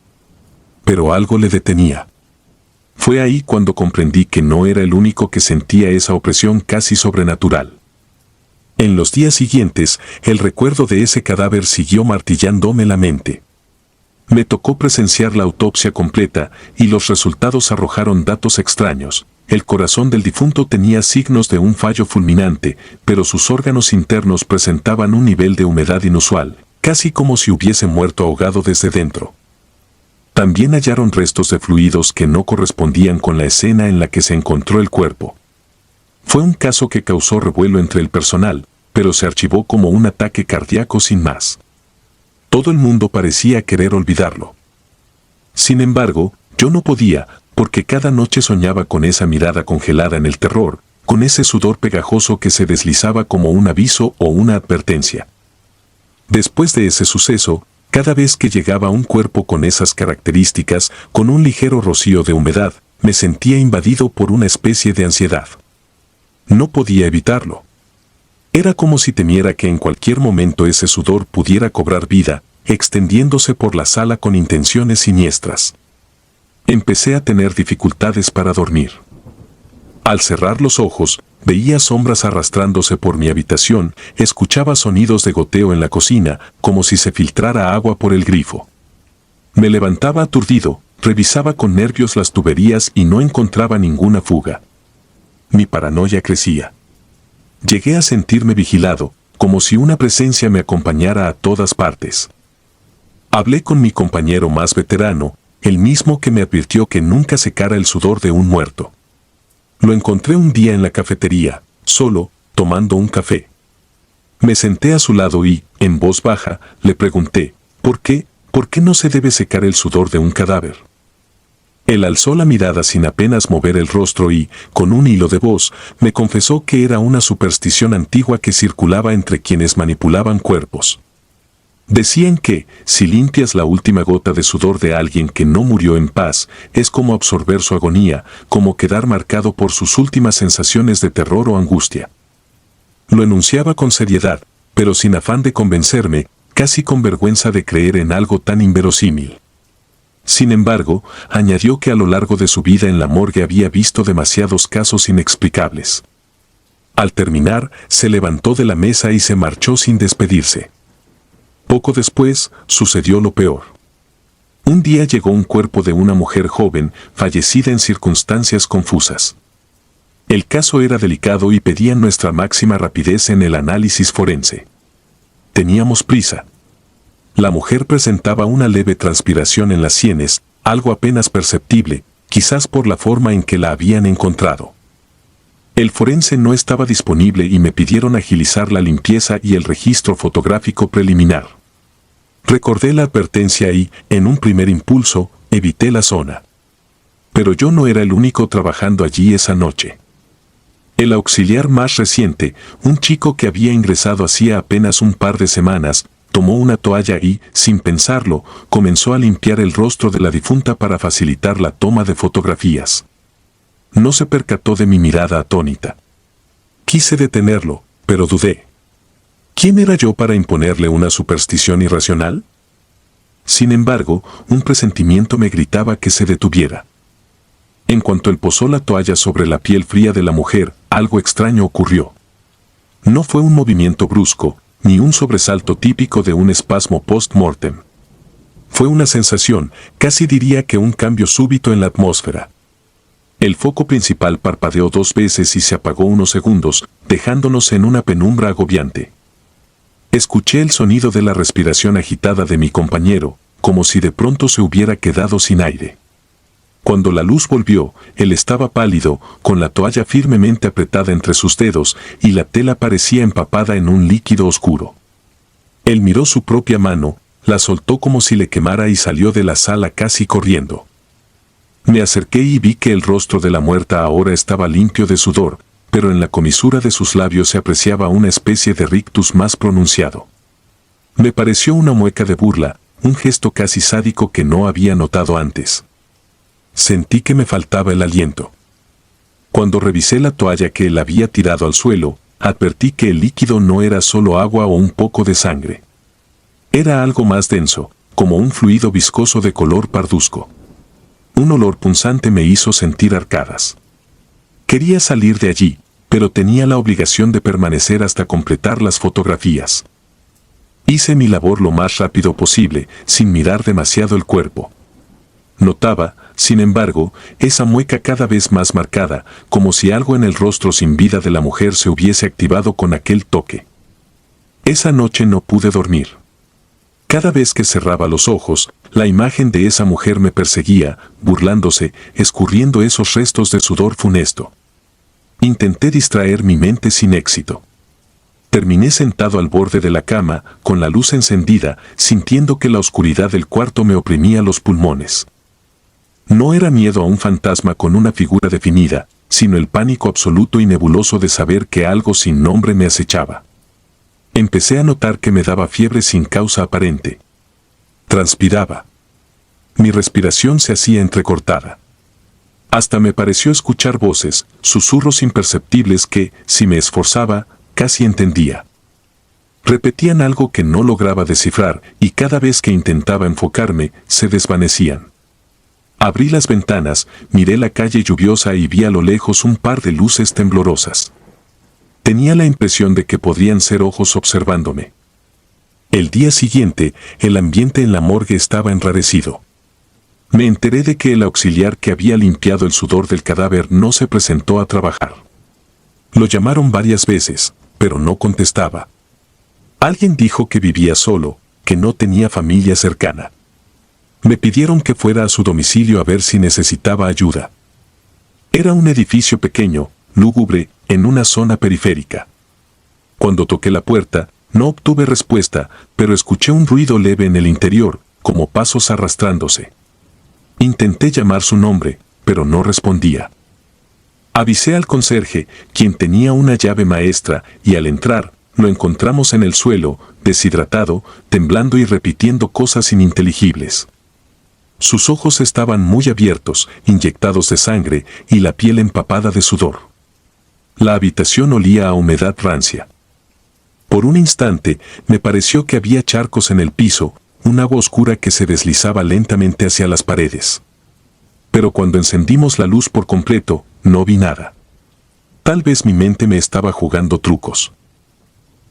Pero algo le detenía. Fue ahí cuando comprendí que no era el único que sentía esa opresión casi sobrenatural. En los días siguientes, el recuerdo de ese cadáver siguió martillándome la mente. Me tocó presenciar la autopsia completa y los resultados arrojaron datos extraños, El corazón del difunto tenía signos de un fallo fulminante, pero sus órganos internos presentaban un nivel de humedad inusual, casi como si hubiese muerto ahogado desde dentro. También hallaron restos de fluidos que no correspondían con la escena en la que se encontró el cuerpo. Fue un caso que causó revuelo entre el personal, pero se archivó como un ataque cardíaco sin más. Todo el mundo parecía querer olvidarlo. Sin embargo, yo no podía, porque cada noche soñaba con esa mirada congelada en el terror, con ese sudor pegajoso que se deslizaba como un aviso o una advertencia. Después de ese suceso, cada vez que llegaba un cuerpo con esas características, con un ligero rocío de humedad, me sentía invadido por una especie de ansiedad. No podía evitarlo. Era como si temiera que en cualquier momento ese sudor pudiera cobrar vida, extendiéndose por la sala con intenciones siniestras. Empecé a tener dificultades para dormir. Al cerrar los ojos, veía sombras arrastrándose por mi habitación, escuchaba sonidos de goteo en la cocina, como si se filtrara agua por el grifo. Me levantaba aturdido, revisaba con nervios las tuberías y no encontraba ninguna fuga. Mi paranoia crecía. Llegué a sentirme vigilado, como si una presencia me acompañara a todas partes. Hablé con mi compañero más veterano, el mismo que me advirtió que nunca secara el sudor de un muerto. Lo encontré un día en la cafetería, solo, tomando un café. Me senté a su lado y, en voz baja, le pregunté, ¿por qué no se debe secar el sudor de un cadáver? Él alzó la mirada sin apenas mover el rostro y, con un hilo de voz, me confesó que era una superstición antigua que circulaba entre quienes manipulaban cuerpos. Decían que, si limpias la última gota de sudor de alguien que no murió en paz, es como absorber su agonía, como quedar marcado por sus últimas sensaciones de terror o angustia. Lo enunciaba con seriedad, pero sin afán de convencerme, casi con vergüenza de creer en algo tan inverosímil. Sin embargo, añadió que a lo largo de su vida en la morgue había visto demasiados casos inexplicables. Al terminar, se levantó de la mesa y se marchó sin despedirse. Poco después, sucedió lo peor. Un día llegó un cuerpo de una mujer joven, fallecida en circunstancias confusas. El caso era delicado y pedían nuestra máxima rapidez en el análisis forense. Teníamos prisa. La mujer presentaba una leve transpiración en las sienes, algo apenas perceptible, quizás por la forma en que la habían encontrado. El forense no estaba disponible y me pidieron agilizar la limpieza y el registro fotográfico preliminar. Recordé la advertencia y, en un primer impulso, evité la zona. Pero yo no era el único trabajando allí esa noche. El auxiliar más reciente, un chico que había ingresado hacía apenas un par de semanas, tomó una toalla y, sin pensarlo, comenzó a limpiar el rostro de la difunta para facilitar la toma de fotografías. No se percató de mi mirada atónita. Quise detenerlo, pero dudé. ¿Quién era yo para imponerle una superstición irracional? Sin embargo, un presentimiento me gritaba que se detuviera. En cuanto él posó la toalla sobre la piel fría de la mujer, algo extraño ocurrió. No fue un movimiento brusco, ni un sobresalto típico de un espasmo post-mortem. Fue una sensación, casi diría que un cambio súbito en la atmósfera. El foco principal parpadeó 2 veces y se apagó unos segundos, dejándonos en una penumbra agobiante. Escuché el sonido de la respiración agitada de mi compañero, como si de pronto se hubiera quedado sin aire. Cuando la luz volvió, él estaba pálido, con la toalla firmemente apretada entre sus dedos, y la tela parecía empapada en un líquido oscuro. Él miró su propia mano, la soltó como si le quemara y salió de la sala casi corriendo. Me acerqué y vi que el rostro de la muerta ahora estaba limpio de sudor, pero en la comisura de sus labios se apreciaba una especie de rictus más pronunciado. Me pareció una mueca de burla, un gesto casi sádico que no había notado antes. Sentí que me faltaba el aliento. Cuando revisé la toalla que él había tirado al suelo, advertí que el líquido no era solo agua o un poco de sangre. Era algo más denso, como un fluido viscoso de color parduzco. Un olor punzante me hizo sentir arcadas. Quería salir de allí, pero tenía la obligación de permanecer hasta completar las fotografías. Hice mi labor lo más rápido posible, sin mirar demasiado el cuerpo. Notaba, Sin embargo, esa mueca cada vez más marcada, como si algo en el rostro sin vida de la mujer se hubiese activado con aquel toque. Esa noche no pude dormir. Cada vez que cerraba los ojos, la imagen de esa mujer me perseguía, burlándose, escurriendo esos restos de sudor funesto. Intenté distraer mi mente sin éxito. Terminé sentado al borde de la cama, con la luz encendida, sintiendo que la oscuridad del cuarto me oprimía los pulmones. No era miedo a un fantasma con una figura definida, sino el pánico absoluto y nebuloso de saber que algo sin nombre me acechaba. Empecé a notar que me daba fiebre sin causa aparente. Transpiraba. Mi respiración se hacía entrecortada. Hasta me pareció escuchar voces, susurros imperceptibles que, si me esforzaba, casi entendía. Repetían algo que no lograba descifrar y cada vez que intentaba enfocarme, se desvanecían. Abrí las ventanas, miré la calle lluviosa y vi a lo lejos un par de luces temblorosas. Tenía la impresión de que podrían ser ojos observándome. El día siguiente, el ambiente en la morgue estaba enrarecido. Me enteré de que el auxiliar que había limpiado el sudor del cadáver no se presentó a trabajar. Lo llamaron varias veces, pero no contestaba. Alguien dijo que vivía solo, que no tenía familia cercana. Me pidieron que fuera a su domicilio a ver si necesitaba ayuda. Era un edificio pequeño, lúgubre, en una zona periférica. Cuando toqué la puerta, no obtuve respuesta, pero escuché un ruido leve en el interior, como pasos arrastrándose. Intenté llamar su nombre, pero no respondía. Avisé al conserje, quien tenía una llave maestra, y al entrar, lo encontramos en el suelo, deshidratado, temblando y repitiendo cosas ininteligibles. Sus ojos estaban muy abiertos, inyectados de sangre, y la piel empapada de sudor. La habitación olía a humedad rancia. Por un instante, me pareció que había charcos en el piso, un agua oscura que se deslizaba lentamente hacia las paredes. Pero cuando encendimos la luz por completo, no vi nada. Tal vez mi mente me estaba jugando trucos.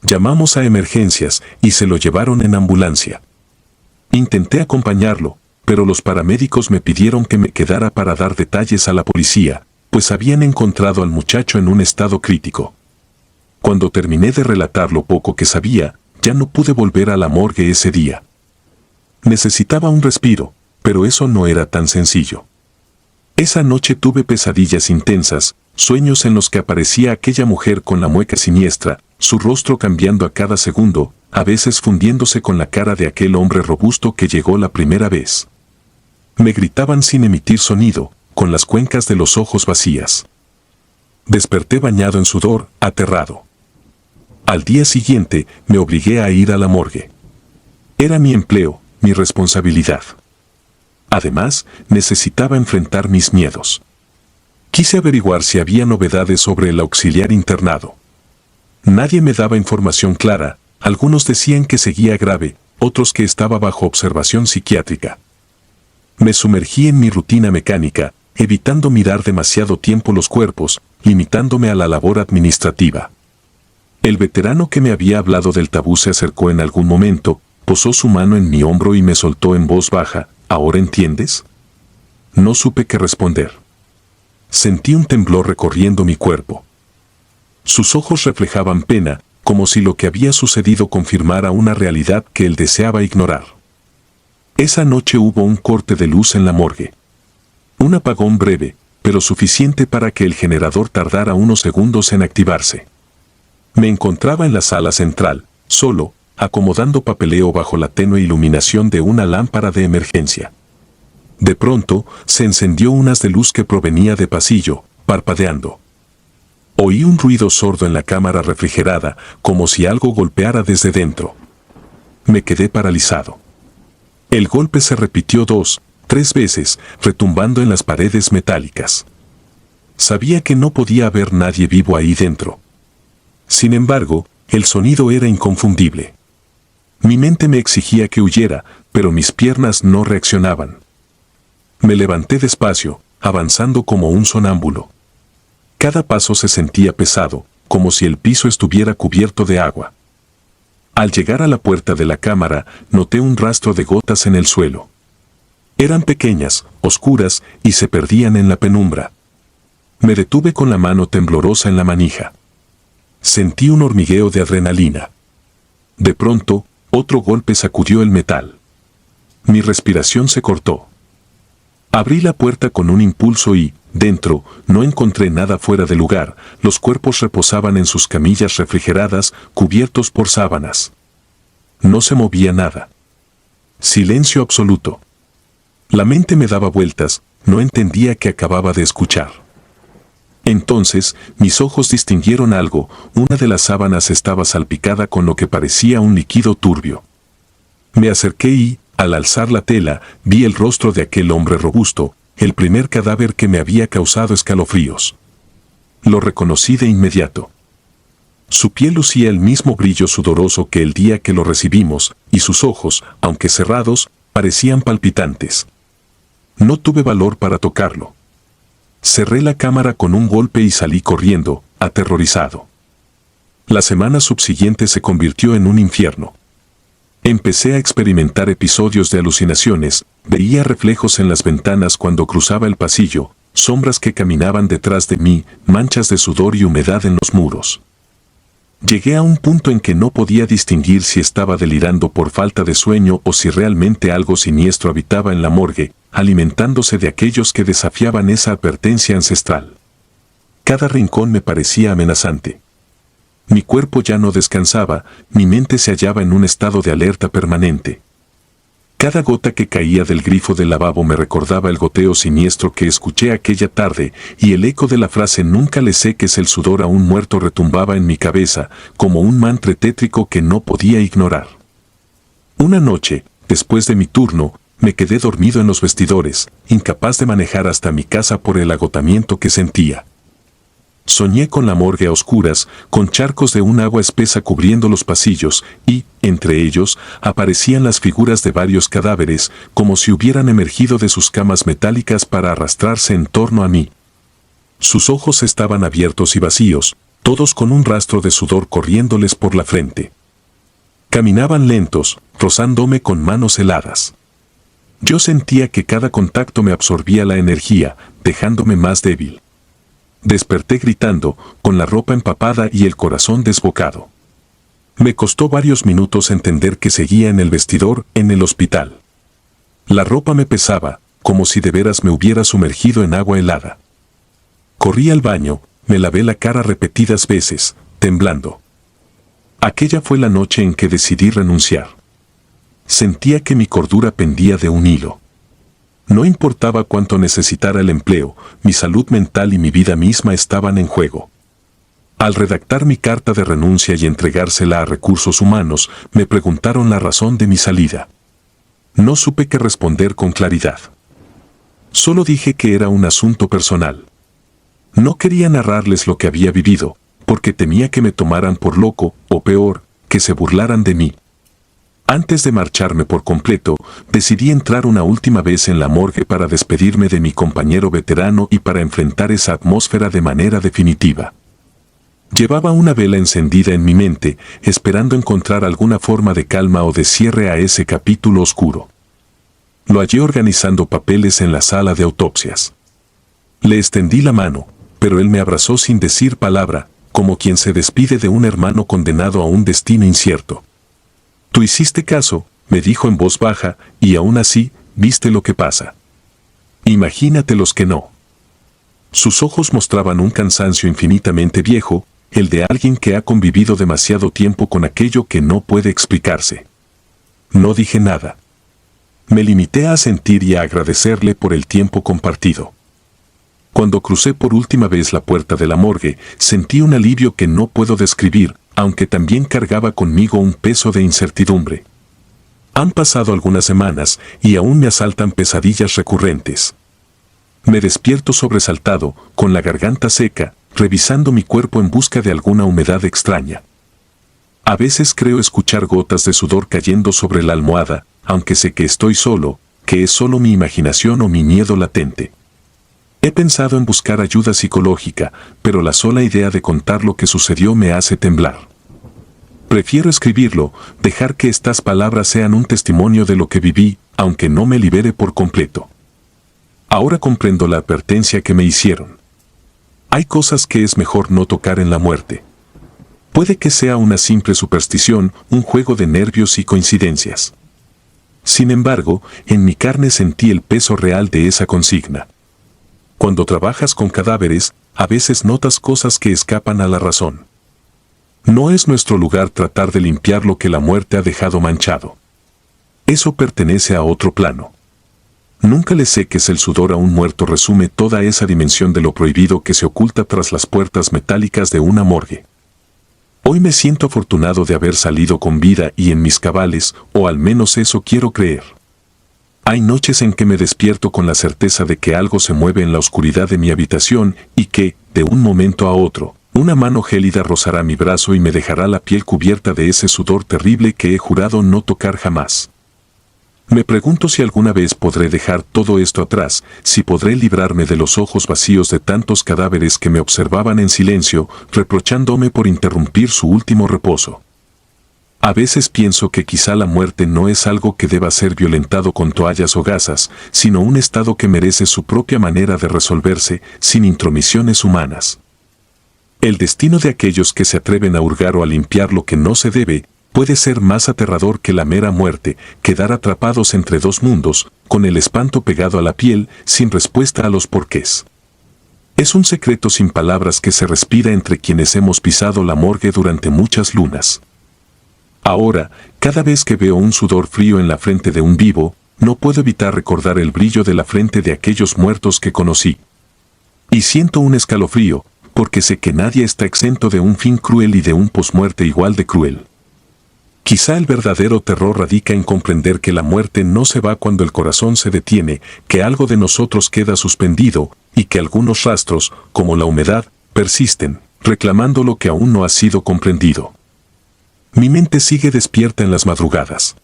Llamamos a emergencias y se lo llevaron en ambulancia. Intenté acompañarlo, pero los paramédicos me pidieron que me quedara para dar detalles a la policía, pues habían encontrado al muchacho en un estado crítico. Cuando terminé de relatar lo poco que sabía, ya no pude volver a la morgue ese día. Necesitaba un respiro, pero eso no era tan sencillo. Esa noche tuve pesadillas intensas, sueños en los que aparecía aquella mujer con la mueca siniestra, su rostro cambiando a cada segundo, a veces fundiéndose con la cara de aquel hombre robusto que llegó la primera vez. Me gritaban sin emitir sonido, con las cuencas de los ojos vacías. Desperté bañado en sudor, aterrado. Al día siguiente, me obligué a ir a la morgue. Era mi empleo, mi responsabilidad. Además, necesitaba enfrentar mis miedos. Quise averiguar si había novedades sobre el auxiliar internado. Nadie me daba información clara, algunos decían que seguía grave, otros que estaba bajo observación psiquiátrica. Me sumergí en mi rutina mecánica, evitando mirar demasiado tiempo los cuerpos, limitándome a la labor administrativa. El veterano que me había hablado del tabú se acercó en algún momento, posó su mano en mi hombro y me soltó en voz baja, ¿ahora entiendes? No supe qué responder. Sentí un temblor recorriendo mi cuerpo. Sus ojos reflejaban pena, como si lo que había sucedido confirmara una realidad que él deseaba ignorar. Esa noche hubo un corte de luz en la morgue. Un apagón breve, pero suficiente para que el generador tardara unos segundos en activarse. Me encontraba en la sala central, solo, acomodando papeleo bajo la tenue iluminación de una lámpara de emergencia. De pronto, se encendió un haz de luz que provenía de pasillo, parpadeando. Oí un ruido sordo en la cámara refrigerada, como si algo golpeara desde dentro. Me quedé paralizado. El golpe se repitió 2, 3 veces, retumbando en las paredes metálicas. Sabía que no podía haber nadie vivo ahí dentro. Sin embargo, el sonido era inconfundible. Mi mente me exigía que huyera, pero mis piernas no reaccionaban. Me levanté despacio, avanzando como un sonámbulo. Cada paso se sentía pesado, como si el piso estuviera cubierto de agua. Al llegar a la puerta de la cámara, noté un rastro de gotas en el suelo. Eran pequeñas, oscuras, y se perdían en la penumbra. Me detuve con la mano temblorosa en la manija. Sentí un hormigueo de adrenalina. De pronto, otro golpe sacudió el metal. Mi respiración se cortó. Abrí la puerta con un impulso y, dentro, no encontré nada fuera de lugar. Los cuerpos reposaban en sus camillas refrigeradas, cubiertos por sábanas. No se movía nada. Silencio absoluto. La mente me daba vueltas, no entendía qué acababa de escuchar. Entonces, mis ojos distinguieron algo. Una de las sábanas estaba salpicada con lo que parecía un líquido turbio. Me acerqué y, al alzar la tela, vi el rostro de aquel hombre robusto, el primer cadáver que me había causado escalofríos. Lo reconocí de inmediato. Su piel lucía el mismo brillo sudoroso que el día que lo recibimos, y sus ojos, aunque cerrados, parecían palpitantes. No tuve valor para tocarlo. Cerré la cámara con un golpe y salí corriendo, aterrorizado. La semana subsiguiente se convirtió en un infierno. Empecé a experimentar episodios de alucinaciones, veía reflejos en las ventanas cuando cruzaba el pasillo, sombras que caminaban detrás de mí, manchas de sudor y humedad en los muros. Llegué a un punto en que no podía distinguir si estaba delirando por falta de sueño o si realmente algo siniestro habitaba en la morgue, alimentándose de aquellos que desafiaban esa advertencia ancestral. Cada rincón me parecía amenazante. Mi cuerpo ya no descansaba, mi mente se hallaba en un estado de alerta permanente. Cada gota que caía del grifo del lavabo me recordaba el goteo siniestro que escuché aquella tarde, y el eco de la frase «nunca le seques el sudor a un muerto» retumbaba en mi cabeza como un mantra tétrico que no podía ignorar. Una noche, después de mi turno, me quedé dormido en los vestidores, incapaz de manejar hasta mi casa por el agotamiento que sentía. Soñé con la morgue a oscuras, con charcos de un agua espesa cubriendo los pasillos y, entre ellos, aparecían las figuras de varios cadáveres, como si hubieran emergido de sus camas metálicas para arrastrarse en torno a mí. Sus ojos estaban abiertos y vacíos, todos con un rastro de sudor corriéndoles por la frente. Caminaban lentos, rozándome con manos heladas. Yo sentía que cada contacto me absorbía la energía, dejándome más débil. Desperté gritando, con la ropa empapada y el corazón desbocado. Me costó varios minutos entender que seguía en el vestidor, en el hospital. La ropa me pesaba, como si de veras me hubiera sumergido en agua helada. Corrí al baño, me lavé la cara repetidas veces, temblando. Aquella fue la noche en que decidí renunciar. Sentía que mi cordura pendía de un hilo. No importaba cuánto necesitara el empleo, mi salud mental y mi vida misma estaban en juego. Al redactar mi carta de renuncia y entregársela a Recursos Humanos, me preguntaron la razón de mi salida. No supe qué responder con claridad. Solo dije que era un asunto personal. No quería narrarles lo que había vivido, porque temía que me tomaran por loco, o peor, que se burlaran de mí. Antes de marcharme por completo, decidí entrar una última vez en la morgue para despedirme de mi compañero veterano y para enfrentar esa atmósfera de manera definitiva. Llevaba una vela encendida en mi mente, esperando encontrar alguna forma de calma o de cierre a ese capítulo oscuro. Lo hallé organizando papeles en la sala de autopsias. Le extendí la mano, pero él me abrazó sin decir palabra, como quien se despide de un hermano condenado a un destino incierto. «Tú hiciste caso», me dijo en voz baja, «y aún así, viste lo que pasa. Imagínate los que no». Sus ojos mostraban un cansancio infinitamente viejo, el de alguien que ha convivido demasiado tiempo con aquello que no puede explicarse. No dije nada. Me limité a sentir y a agradecerle por el tiempo compartido. Cuando crucé por última vez la puerta de la morgue, sentí un alivio que no puedo describir, aunque también cargaba conmigo un peso de incertidumbre. Han pasado algunas semanas y aún me asaltan pesadillas recurrentes. Me despierto sobresaltado, con la garganta seca, revisando mi cuerpo en busca de alguna humedad extraña. A veces creo escuchar gotas de sudor cayendo sobre la almohada, aunque sé que estoy solo, que es solo mi imaginación o mi miedo latente. He pensado en buscar ayuda psicológica, pero la sola idea de contar lo que sucedió me hace temblar. Prefiero escribirlo, dejar que estas palabras sean un testimonio de lo que viví, aunque no me libere por completo. Ahora comprendo la advertencia que me hicieron. Hay cosas que es mejor no tocar en la muerte. Puede que sea una simple superstición, un juego de nervios y coincidencias. Sin embargo, en mi carne sentí el peso real de esa consigna. Cuando trabajas con cadáveres, a veces notas cosas que escapan a la razón. No es nuestro lugar tratar de limpiar lo que la muerte ha dejado manchado. Eso pertenece a otro plano. Nunca le seques el sudor a un muerto resume toda esa dimensión de lo prohibido que se oculta tras las puertas metálicas de una morgue. Hoy me siento afortunado de haber salido con vida y en mis cabales, o al menos eso quiero creer. Hay noches en que me despierto con la certeza de que algo se mueve en la oscuridad de mi habitación y que, de un momento a otro, una mano gélida rozará mi brazo y me dejará la piel cubierta de ese sudor terrible que he jurado no tocar jamás. Me pregunto si alguna vez podré dejar todo esto atrás, si podré librarme de los ojos vacíos de tantos cadáveres que me observaban en silencio, reprochándome por interrumpir su último reposo. A veces pienso que quizá la muerte no es algo que deba ser violentado con toallas o gasas, sino un estado que merece su propia manera de resolverse, sin intromisiones humanas. El destino de aquellos que se atreven a hurgar o a limpiar lo que no se debe, puede ser más aterrador que la mera muerte, quedar atrapados entre dos mundos, con el espanto pegado a la piel, sin respuesta a los porqués. Es un secreto sin palabras que se respira entre quienes hemos pisado la morgue durante muchas lunas. Ahora, cada vez que veo un sudor frío en la frente de un vivo, no puedo evitar recordar el brillo de la frente de aquellos muertos que conocí. Y siento un escalofrío, porque sé que nadie está exento de un fin cruel y de un posmuerte igual de cruel. Quizá el verdadero terror radica en comprender que la muerte no se va cuando el corazón se detiene, que algo de nosotros queda suspendido, y que algunos rastros, como la humedad, persisten, reclamando lo que aún no ha sido comprendido. Mi mente sigue despierta en las madrugadas.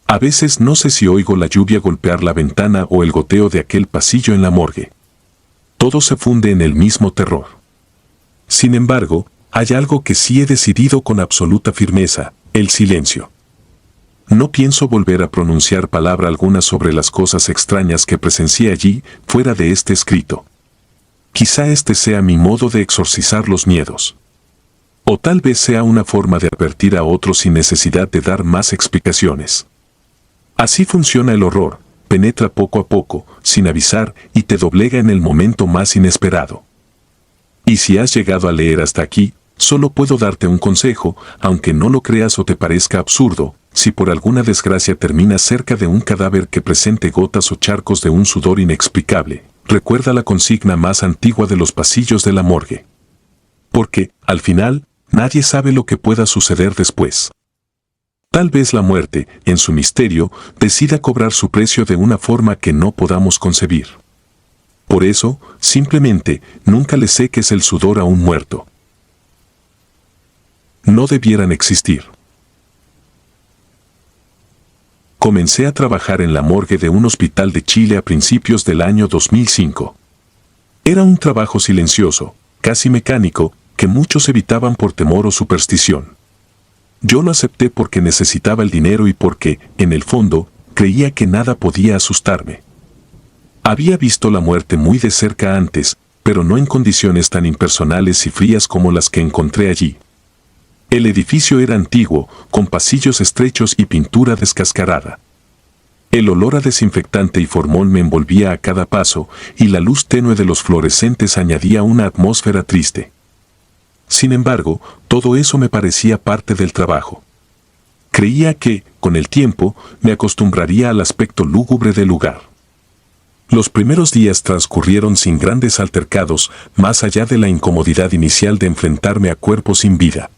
A veces no sé si oigo la lluvia golpear la ventana o el goteo de aquel pasillo en la morgue. Todo se funde en el mismo terror. Sin embargo, hay algo que sí he decidido con absoluta firmeza: el silencio. No pienso volver a pronunciar palabra alguna sobre las cosas extrañas que presencié allí, fuera de este escrito. Quizá este sea mi modo de exorcizar los miedos. O tal vez sea una forma de advertir a otros sin necesidad de dar más explicaciones. Así funciona el horror, penetra poco a poco, sin avisar, y te doblega en el momento más inesperado. Y si has llegado a leer hasta aquí, solo puedo darte un consejo, aunque no lo creas o te parezca absurdo: si por alguna desgracia terminas cerca de un cadáver que presente gotas o charcos de un sudor inexplicable, recuerda la consigna más antigua de los pasillos de la morgue. Porque, al final, nadie sabe lo que pueda suceder después. Tal vez la muerte, en su misterio, decida cobrar su precio de una forma que no podamos concebir. Por eso, simplemente, nunca le seques el sudor a un muerto. No debieran existir. Comencé a trabajar en la morgue de un hospital de Chile a principios del año 2005. Era un trabajo silencioso, casi mecánico, que muchos evitaban por temor o superstición. Yo lo acepté porque necesitaba el dinero y porque, en el fondo, creía que nada podía asustarme. Había visto la muerte muy de cerca antes, pero no en condiciones tan impersonales y frías como las que encontré allí. El edificio era antiguo, con pasillos estrechos y pintura descascarada. El olor a desinfectante y formol me envolvía a cada paso, y la luz tenue de los fluorescentes añadía una atmósfera triste. Sin embargo, todo eso me parecía parte del trabajo. Creía que, con el tiempo, me acostumbraría al aspecto lúgubre del lugar. Los primeros días transcurrieron sin grandes altercados, más allá de la incomodidad inicial de enfrentarme a cuerpos sin vida.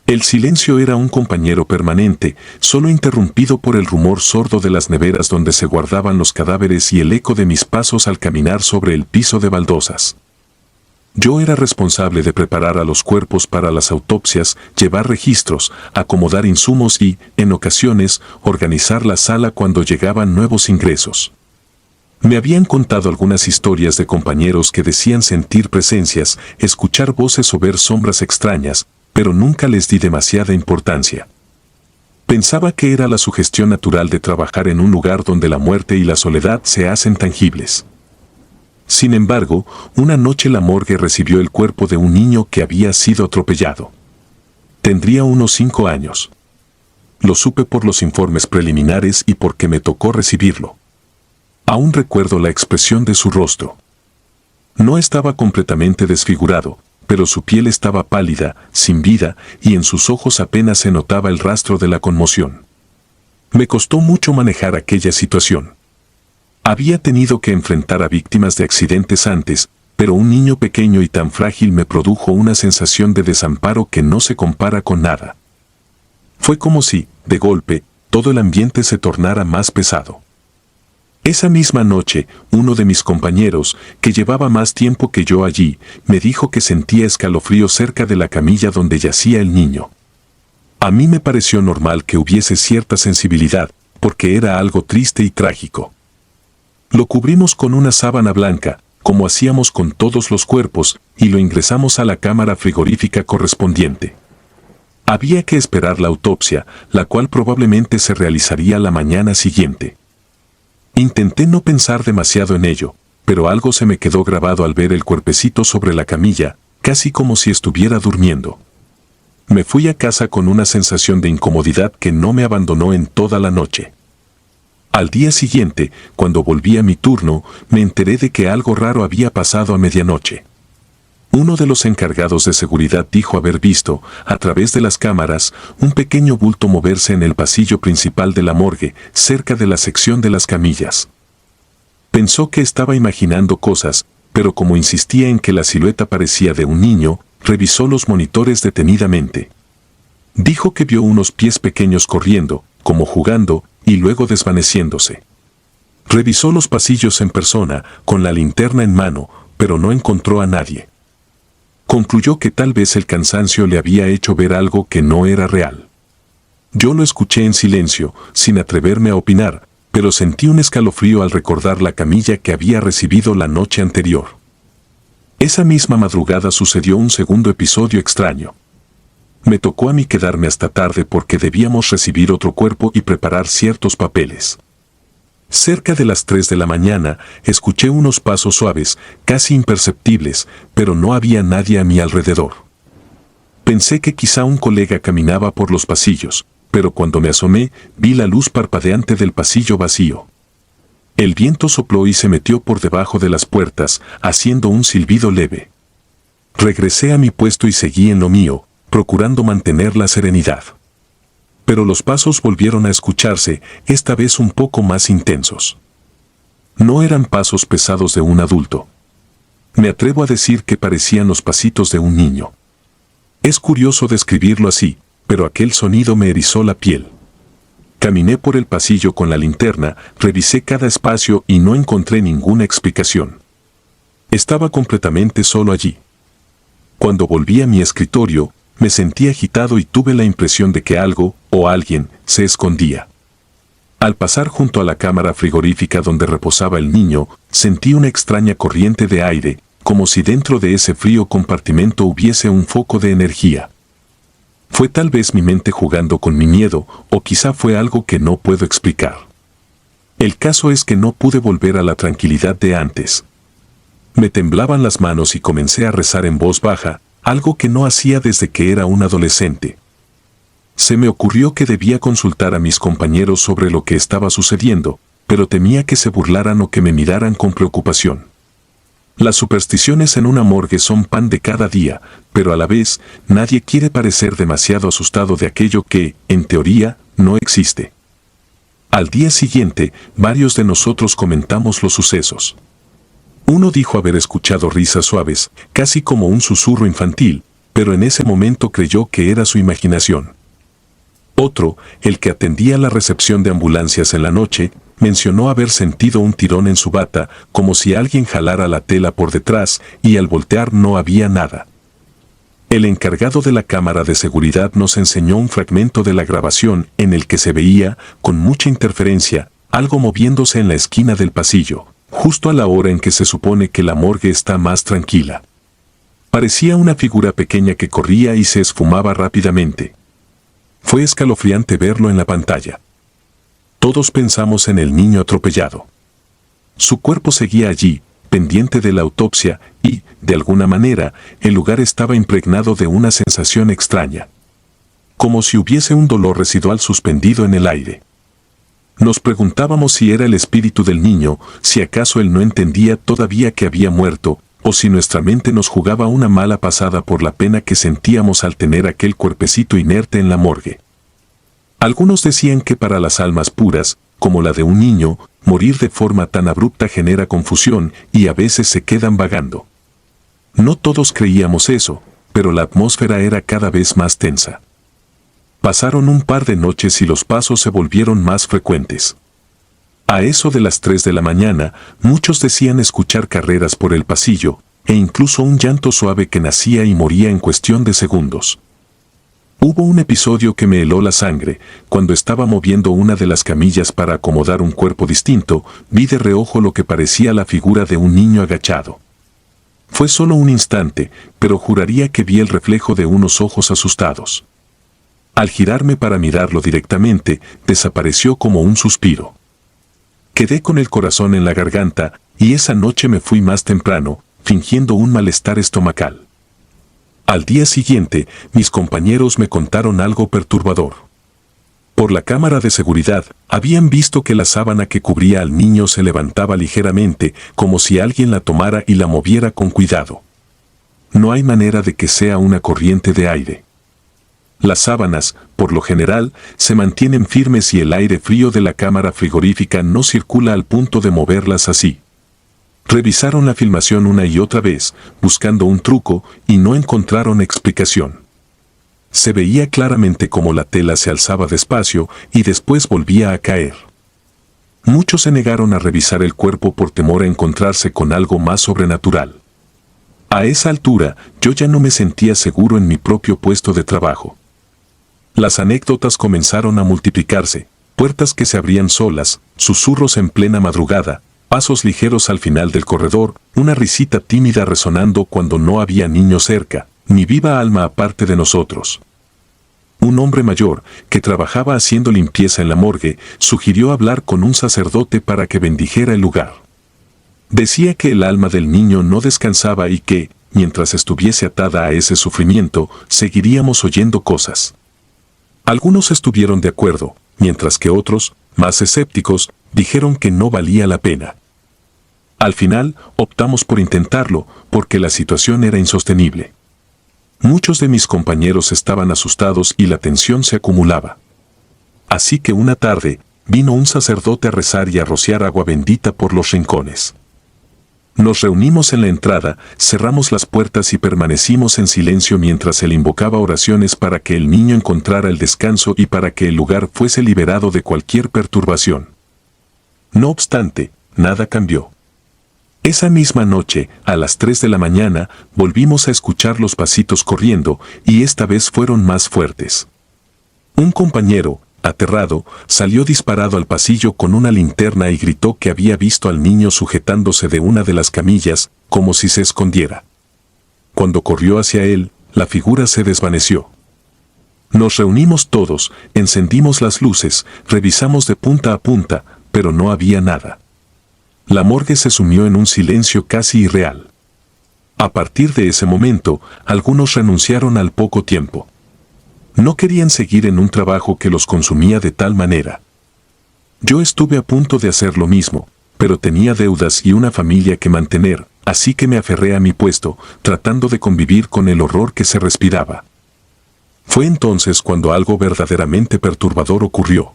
El silencio era un compañero permanente, solo interrumpido por el rumor sordo de las neveras donde se guardaban los cadáveres y el eco de mis pasos al caminar sobre el piso de baldosas. Yo era responsable de preparar a los cuerpos para las autopsias, llevar registros, acomodar insumos y, en ocasiones, organizar la sala cuando llegaban nuevos ingresos. Me habían contado algunas historias de compañeros que decían sentir presencias, escuchar voces o ver sombras extrañas, pero nunca les di demasiada importancia. Pensaba que era la sugestión natural de trabajar en un lugar donde la muerte y la soledad se hacen tangibles. Sin embargo, una noche la morgue recibió el cuerpo de un niño que había sido atropellado. Tendría unos 5 años. Lo supe por los informes preliminares y porque me tocó recibirlo. Aún recuerdo la expresión de su rostro. No estaba completamente desfigurado, pero su piel estaba pálida, sin vida, y en sus ojos apenas se notaba el rastro de la conmoción. Me costó mucho manejar aquella situación. Había tenido que enfrentar a víctimas de accidentes antes, pero un niño pequeño y tan frágil me produjo una sensación de desamparo que no se compara con nada. Fue como si, de golpe, todo el ambiente se tornara más pesado. Esa misma noche, uno de mis compañeros, que llevaba más tiempo que yo allí, me dijo que sentía escalofríos cerca de la camilla donde yacía el niño. A mí me pareció normal que hubiese cierta sensibilidad, porque era algo triste y trágico. Lo cubrimos con una sábana blanca, como hacíamos con todos los cuerpos, y lo ingresamos a la cámara frigorífica correspondiente. Había que esperar la autopsia, la cual probablemente se realizaría la mañana siguiente. Intenté no pensar demasiado en ello, pero algo se me quedó grabado al ver el cuerpecito sobre la camilla, casi como si estuviera durmiendo. Me fui a casa con una sensación de incomodidad que no me abandonó en toda la noche. Al día siguiente, cuando volví a mi turno, me enteré de que algo raro había pasado a medianoche. Uno de los encargados de seguridad dijo haber visto, a través de las cámaras, un pequeño bulto moverse en el pasillo principal de la morgue, cerca de la sección de las camillas. Pensó que estaba imaginando cosas, pero como insistía en que la silueta parecía de un niño, revisó los monitores detenidamente. Dijo que vio unos pies pequeños corriendo, como jugando, y luego desvaneciéndose. Revisó los pasillos en persona, con la linterna en mano, pero no encontró a nadie. Concluyó que tal vez el cansancio le había hecho ver algo que no era real. Yo lo escuché en silencio, sin atreverme a opinar, pero sentí un escalofrío al recordar la camilla que había recibido la noche anterior. Esa misma madrugada sucedió un segundo episodio extraño. Me tocó a mí quedarme hasta tarde porque debíamos recibir otro cuerpo y preparar ciertos papeles. Cerca de las 3 de la mañana, escuché unos pasos suaves, casi imperceptibles, pero no había nadie a mi alrededor. Pensé que quizá un colega caminaba por los pasillos, pero cuando me asomé, vi la luz parpadeante del pasillo vacío. El viento sopló y se metió por debajo de las puertas, haciendo un silbido leve. Regresé a mi puesto y seguí en lo mío, procurando mantener la serenidad. Pero los pasos volvieron a escucharse, esta vez un poco más intensos. No eran pasos pesados de un adulto. Me atrevo a decir que parecían los pasitos de un niño. Es curioso describirlo así, pero aquel sonido me erizó la piel. Caminé por el pasillo con la linterna, revisé cada espacio y no encontré ninguna explicación. Estaba completamente solo allí. Cuando volví a mi escritorio, me sentí agitado y tuve la impresión de que algo, o alguien, se escondía. Al pasar junto a la cámara frigorífica donde reposaba el niño, sentí una extraña corriente de aire, como si dentro de ese frío compartimento hubiese un foco de energía. Fue tal vez mi mente jugando con mi miedo, o quizá fue algo que no puedo explicar. El caso es que no pude volver a la tranquilidad de antes. Me temblaban las manos y comencé a rezar en voz baja, algo que no hacía desde que era un adolescente. Se me ocurrió que debía consultar a mis compañeros sobre lo que estaba sucediendo, pero temía que se burlaran o que me miraran con preocupación. Las supersticiones en una morgue son pan de cada día, pero a la vez, nadie quiere parecer demasiado asustado de aquello que, en teoría, no existe. Al día siguiente, varios de nosotros comentamos los sucesos. Uno dijo haber escuchado risas suaves, casi como un susurro infantil, pero en ese momento creyó que era su imaginación. Otro, el que atendía la recepción de ambulancias en la noche, mencionó haber sentido un tirón en su bata, como si alguien jalara la tela por detrás, y al voltear no había nada. El encargado de la cámara de seguridad nos enseñó un fragmento de la grabación en el que se veía, con mucha interferencia, algo moviéndose en la esquina del pasillo, justo a la hora en que se supone que la morgue está más tranquila. Parecía una figura pequeña que corría y se esfumaba rápidamente. Fue escalofriante verlo en la pantalla. Todos pensamos en el niño atropellado. Su cuerpo seguía allí, pendiente de la autopsia, y, de alguna manera, el lugar estaba impregnado de una sensación extraña. Como si hubiese un dolor residual suspendido en el aire. Nos preguntábamos si era el espíritu del niño, si acaso él no entendía todavía que había muerto, o si nuestra mente nos jugaba una mala pasada por la pena que sentíamos al tener aquel cuerpecito inerte en la morgue. Algunos decían que para las almas puras, como la de un niño, morir de forma tan abrupta genera confusión y a veces se quedan vagando. No todos creíamos eso, pero la atmósfera era cada vez más tensa. Pasaron un par de noches y los pasos se volvieron más frecuentes. A eso de las 3 de la mañana, muchos decían escuchar carreras por el pasillo, e incluso un llanto suave que nacía y moría en cuestión de segundos. Hubo un episodio que me heló la sangre, cuando estaba moviendo una de las camillas para acomodar un cuerpo distinto, vi de reojo lo que parecía la figura de un niño agachado. Fue solo un instante, pero juraría que vi el reflejo de unos ojos asustados. Al girarme para mirarlo directamente, desapareció como un suspiro. Quedé con el corazón en la garganta, y esa noche me fui más temprano, fingiendo un malestar estomacal. Al día siguiente, mis compañeros me contaron algo perturbador. Por la cámara de seguridad, habían visto que la sábana que cubría al niño se levantaba ligeramente, como si alguien la tomara y la moviera con cuidado. No hay manera de que sea una corriente de aire. Las sábanas, por lo general, se mantienen firmes y el aire frío de la cámara frigorífica no circula al punto de moverlas así. Revisaron la filmación una y otra vez, buscando un truco, y no encontraron explicación. Se veía claramente cómo la tela se alzaba despacio y después volvía a caer. Muchos se negaron a revisar el cuerpo por temor a encontrarse con algo más sobrenatural. A esa altura, yo ya no me sentía seguro en mi propio puesto de trabajo. Las anécdotas comenzaron a multiplicarse, puertas que se abrían solas, susurros en plena madrugada, pasos ligeros al final del corredor, una risita tímida resonando cuando no había niño cerca, ni viva alma aparte de nosotros. Un hombre mayor, que trabajaba haciendo limpieza en la morgue, sugirió hablar con un sacerdote para que bendijera el lugar. Decía que el alma del niño no descansaba y que, mientras estuviese atada a ese sufrimiento, seguiríamos oyendo cosas. Algunos estuvieron de acuerdo, mientras que otros, más escépticos, dijeron que no valía la pena. Al final, optamos por intentarlo, porque la situación era insostenible. Muchos de mis compañeros estaban asustados y la tensión se acumulaba. Así que una tarde, vino un sacerdote a rezar y a rociar agua bendita por los rincones. Nos reunimos en la entrada, cerramos las puertas y permanecimos en silencio mientras él invocaba oraciones para que el niño encontrara el descanso y para que el lugar fuese liberado de cualquier perturbación. No obstante, nada cambió. Esa misma noche, a las 3 de la mañana, volvimos a escuchar los pasitos corriendo, y esta vez fueron más fuertes. Un compañero, aterrado, salió disparado al pasillo con una linterna y gritó que había visto al niño sujetándose de una de las camillas, como si se escondiera. Cuando corrió hacia él, la figura se desvaneció. Nos reunimos todos, encendimos las luces, revisamos de punta a punta, pero no había nada. La morgue se sumió en un silencio casi irreal. A partir de ese momento, algunos renunciaron al poco tiempo. No querían seguir en un trabajo que los consumía de tal manera. Yo estuve a punto de hacer lo mismo, pero tenía deudas y una familia que mantener, así que me aferré a mi puesto, tratando de convivir con el horror que se respiraba. Fue entonces cuando algo verdaderamente perturbador ocurrió.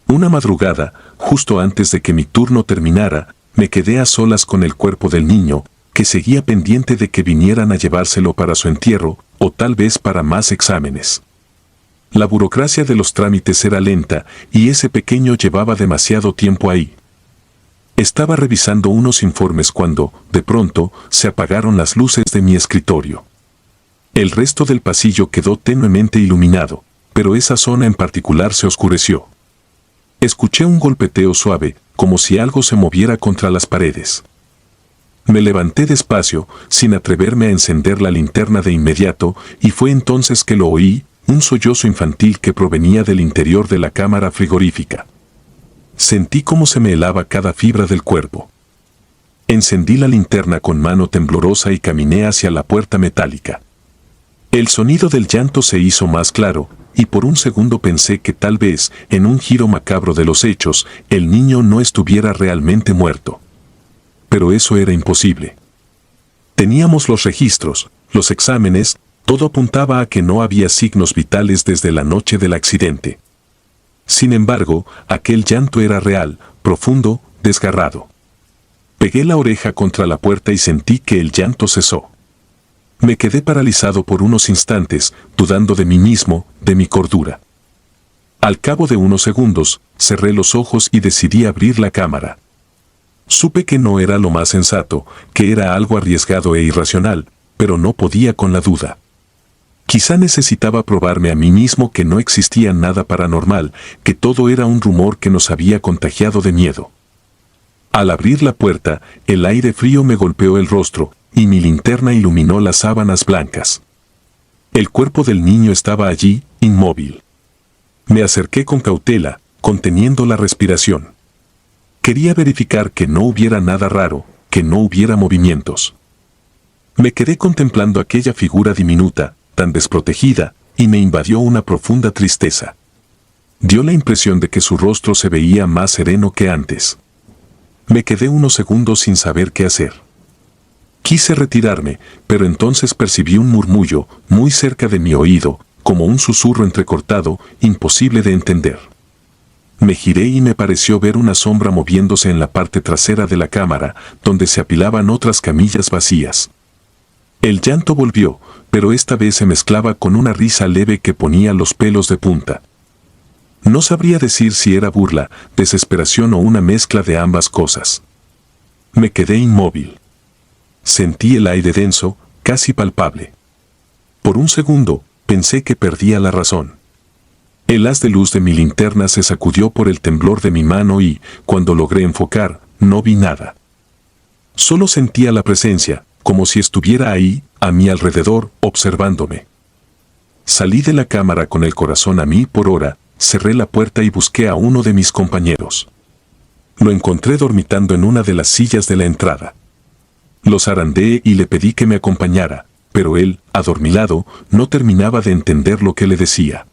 Una madrugada, justo antes de que mi turno terminara, me quedé a solas con el cuerpo del niño, que seguía pendiente de que vinieran a llevárselo para su entierro, o tal vez para más exámenes. La burocracia de los trámites era lenta, y ese pequeño llevaba demasiado tiempo ahí. Estaba revisando unos informes cuando, de pronto, se apagaron las luces de mi escritorio. El resto del pasillo quedó tenuemente iluminado, pero esa zona en particular se oscureció. Escuché un golpeteo suave, como si algo se moviera contra las paredes. Me levanté despacio, sin atreverme a encender la linterna de inmediato, y fue entonces que lo oí, un sollozo infantil que provenía del interior de la cámara frigorífica. Sentí cómo se me helaba cada fibra del cuerpo. Encendí la linterna con mano temblorosa y caminé hacia la puerta metálica. El sonido del llanto se hizo más claro, y por un segundo pensé que tal vez, en un giro macabro de los hechos, el niño no estuviera realmente muerto. Pero eso era imposible. Teníamos los registros, los exámenes, todo apuntaba a que no había signos vitales desde la noche del accidente. Sin embargo, aquel llanto era real, profundo, desgarrado. Pegué la oreja contra la puerta y sentí que el llanto cesó. Me quedé paralizado por unos instantes, dudando de mí mismo, de mi cordura. Al cabo de unos segundos, cerré los ojos y decidí abrir la cámara. Supe que no era lo más sensato, que era algo arriesgado e irracional, pero no podía con la duda. Quizá necesitaba probarme a mí mismo que no existía nada paranormal, que todo era un rumor que nos había contagiado de miedo. Al abrir la puerta, el aire frío me golpeó el rostro, y mi linterna iluminó las sábanas blancas. El cuerpo del niño estaba allí, inmóvil. Me acerqué con cautela, conteniendo la respiración. Quería verificar que no hubiera nada raro, que no hubiera movimientos. Me quedé contemplando aquella figura diminuta, tan desprotegida, y me invadió una profunda tristeza. Dio la impresión de que su rostro se veía más sereno que antes. Me quedé unos segundos sin saber qué hacer. Quise retirarme, pero entonces percibí un murmullo, muy cerca de mi oído, como un susurro entrecortado, imposible de entender. Me giré y me pareció ver una sombra moviéndose en la parte trasera de la cámara, donde se apilaban otras camillas vacías. El llanto volvió, pero esta vez se mezclaba con una risa leve que ponía los pelos de punta. No sabría decir si era burla, desesperación o una mezcla de ambas cosas. Me quedé inmóvil. Sentí el aire denso, casi palpable. Por un segundo, pensé que perdía la razón. El haz de luz de mi linterna se sacudió por el temblor de mi mano y, cuando logré enfocar, no vi nada. Solo sentía la presencia, como si estuviera ahí, a mi alrededor, observándome. Salí de la cámara con el corazón a 1000 por hora, cerré la puerta y busqué a uno de mis compañeros. Lo encontré dormitando en una de las sillas de la entrada. Lo zarandeé y le pedí que me acompañara, pero él, adormilado, no terminaba de entender lo que le decía.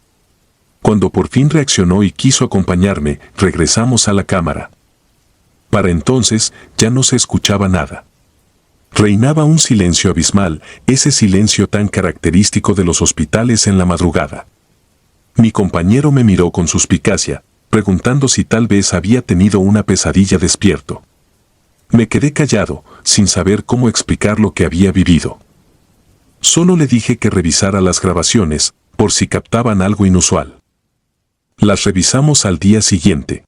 Cuando por fin reaccionó y quiso acompañarme, regresamos a la cámara. Para entonces, ya no se escuchaba nada. Reinaba un silencio abismal, ese silencio tan característico de los hospitales en la madrugada. Mi compañero me miró con suspicacia, preguntando si tal vez había tenido una pesadilla despierto. Me quedé callado, sin saber cómo explicar lo que había vivido. Solo le dije que revisara las grabaciones, por si captaban algo inusual. Las revisamos al día siguiente.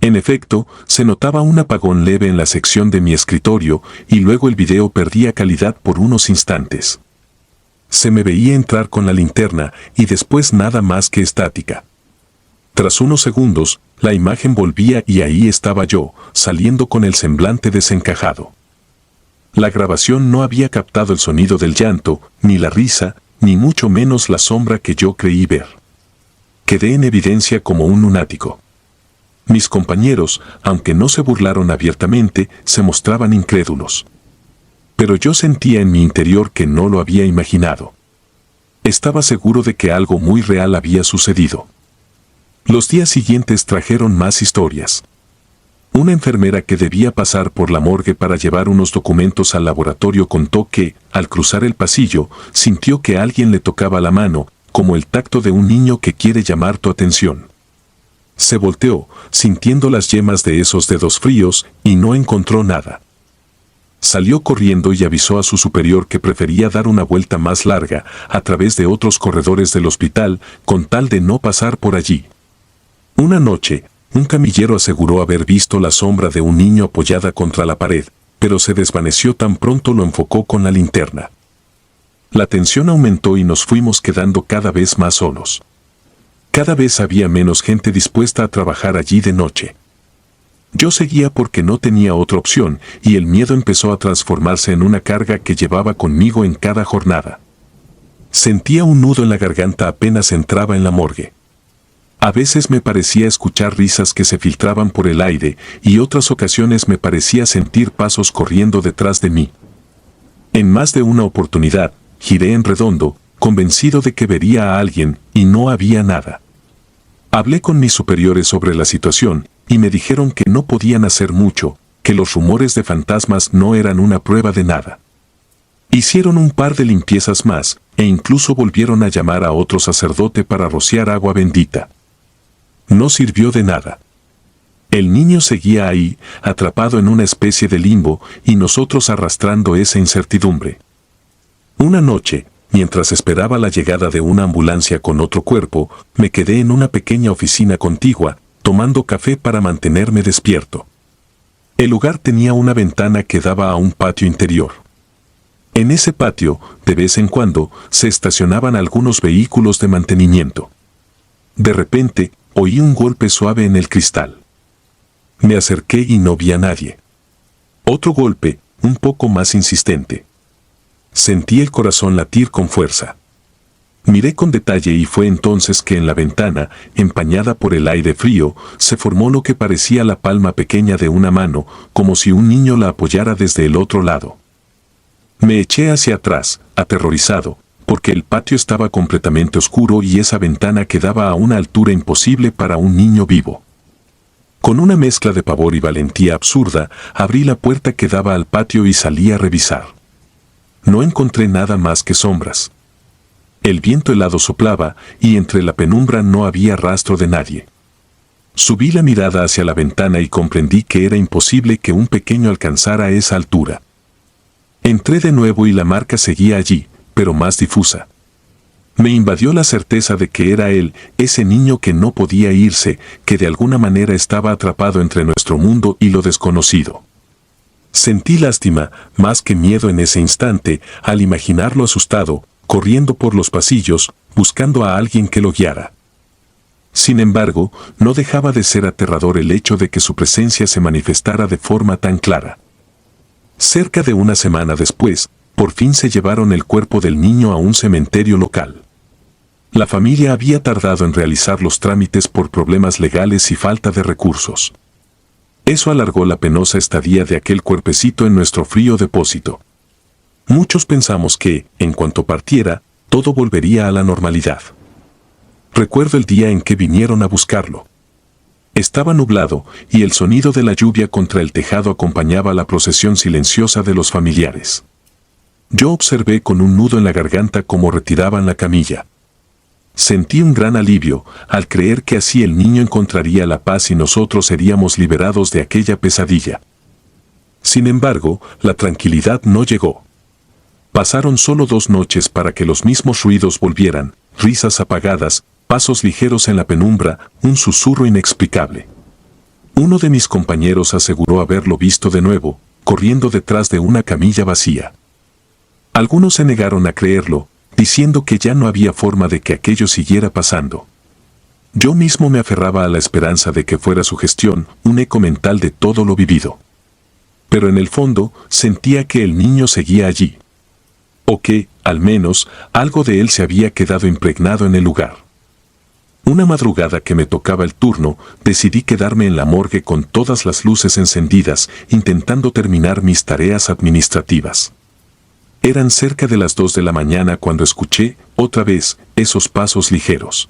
En efecto, se notaba un apagón leve en la sección de mi escritorio y luego el video perdía calidad por unos instantes. Se me veía entrar con la linterna y después nada más que estática. Tras unos segundos, la imagen volvía y ahí estaba yo, saliendo con el semblante desencajado. La grabación no había captado el sonido del llanto, ni la risa, ni mucho menos la sombra que yo creí ver. Quedé en evidencia como un lunático. Mis compañeros, aunque no se burlaron abiertamente, se mostraban incrédulos. Pero yo sentía en mi interior que no lo había imaginado. Estaba seguro de que algo muy real había sucedido. Los días siguientes trajeron más historias. Una enfermera que debía pasar por la morgue para llevar unos documentos al laboratorio contó que, al cruzar el pasillo, sintió que alguien le tocaba la mano, como el tacto de un niño que quiere llamar tu atención. Se volteó, sintiendo las yemas de esos dedos fríos, y no encontró nada. Salió corriendo y avisó a su superior que prefería dar una vuelta más larga, a través de otros corredores del hospital, con tal de no pasar por allí. Una noche, un camillero aseguró haber visto la sombra de un niño apoyada contra la pared, pero se desvaneció tan pronto lo enfocó con la linterna. La tensión aumentó y nos fuimos quedando cada vez más solos. Cada vez había menos gente dispuesta a trabajar allí de noche. Yo seguía porque no tenía otra opción y el miedo empezó a transformarse en una carga que llevaba conmigo en cada jornada. Sentía un nudo en la garganta apenas entraba en la morgue. A veces me parecía escuchar risas que se filtraban por el aire y otras ocasiones me parecía sentir pasos corriendo detrás de mí. En más de una oportunidad, giré en redondo, convencido de que vería a alguien y no había nada. Hablé con mis superiores sobre la situación y me dijeron que no podían hacer mucho, que los rumores de fantasmas no eran una prueba de nada. Hicieron un par de limpiezas más e incluso volvieron a llamar a otro sacerdote para rociar agua bendita. No sirvió de nada. El niño seguía ahí, atrapado en una especie de limbo y nosotros arrastrando esa incertidumbre. Una noche, mientras esperaba la llegada de una ambulancia con otro cuerpo, me quedé en una pequeña oficina contigua, tomando café para mantenerme despierto. El lugar tenía una ventana que daba a un patio interior. En ese patio, de vez en cuando, se estacionaban algunos vehículos de mantenimiento. De repente, oí un golpe suave en el cristal. Me acerqué y no vi a nadie. Otro golpe, un poco más insistente. Sentí el corazón latir con fuerza. Miré con detalle y fue entonces que en la ventana, empañada por el aire frío, se formó lo que parecía la palma pequeña de una mano, como si un niño la apoyara desde el otro lado. Me eché hacia atrás, aterrorizado, porque el patio estaba completamente oscuro y esa ventana quedaba a una altura imposible para un niño vivo. Con una mezcla de pavor y valentía absurda, abrí la puerta que daba al patio y salí a revisar. No encontré nada más que sombras. El viento helado soplaba y entre la penumbra no había rastro de nadie. Subí la mirada hacia la ventana y comprendí que era imposible que un pequeño alcanzara esa altura. Entré de nuevo y la marca seguía allí, pero más difusa. Me invadió la certeza de que era él, ese niño que no podía irse, que de alguna manera estaba atrapado entre nuestro mundo y lo desconocido. Sentí lástima, más que miedo en ese instante, al imaginarlo asustado, corriendo por los pasillos, buscando a alguien que lo guiara. Sin embargo, no dejaba de ser aterrador el hecho de que su presencia se manifestara de forma tan clara. Cerca de una semana después, por fin se llevaron el cuerpo del niño a un cementerio local. La familia había tardado en realizar los trámites por problemas legales y falta de recursos. Eso alargó la penosa estadía de aquel cuerpecito en nuestro frío depósito. Muchos pensamos que, en cuanto partiera, todo volvería a la normalidad. Recuerdo el día en que vinieron a buscarlo. Estaba nublado y el sonido de la lluvia contra el tejado acompañaba la procesión silenciosa de los familiares. Yo observé con un nudo en la garganta cómo retiraban la camilla. Sentí un gran alivio al creer que así el niño encontraría la paz y nosotros seríamos liberados de aquella pesadilla. Sin embargo, la tranquilidad no llegó. Pasaron solo 2 noches para que los mismos ruidos volvieran, risas apagadas, pasos ligeros en la penumbra, un susurro inexplicable. Uno de mis compañeros aseguró haberlo visto de nuevo, corriendo detrás de una camilla vacía. Algunos se negaron a creerlo, diciendo que ya no había forma de que aquello siguiera pasando. Yo mismo me aferraba a la esperanza de que fuera sugestión, un eco mental de todo lo vivido. Pero en el fondo, sentía que el niño seguía allí. O que, al menos, algo de él se había quedado impregnado en el lugar. Una madrugada que me tocaba el turno, decidí quedarme en la morgue con todas las luces encendidas, intentando terminar mis tareas administrativas. Eran cerca de las 2 de la mañana cuando escuché, otra vez, esos pasos ligeros.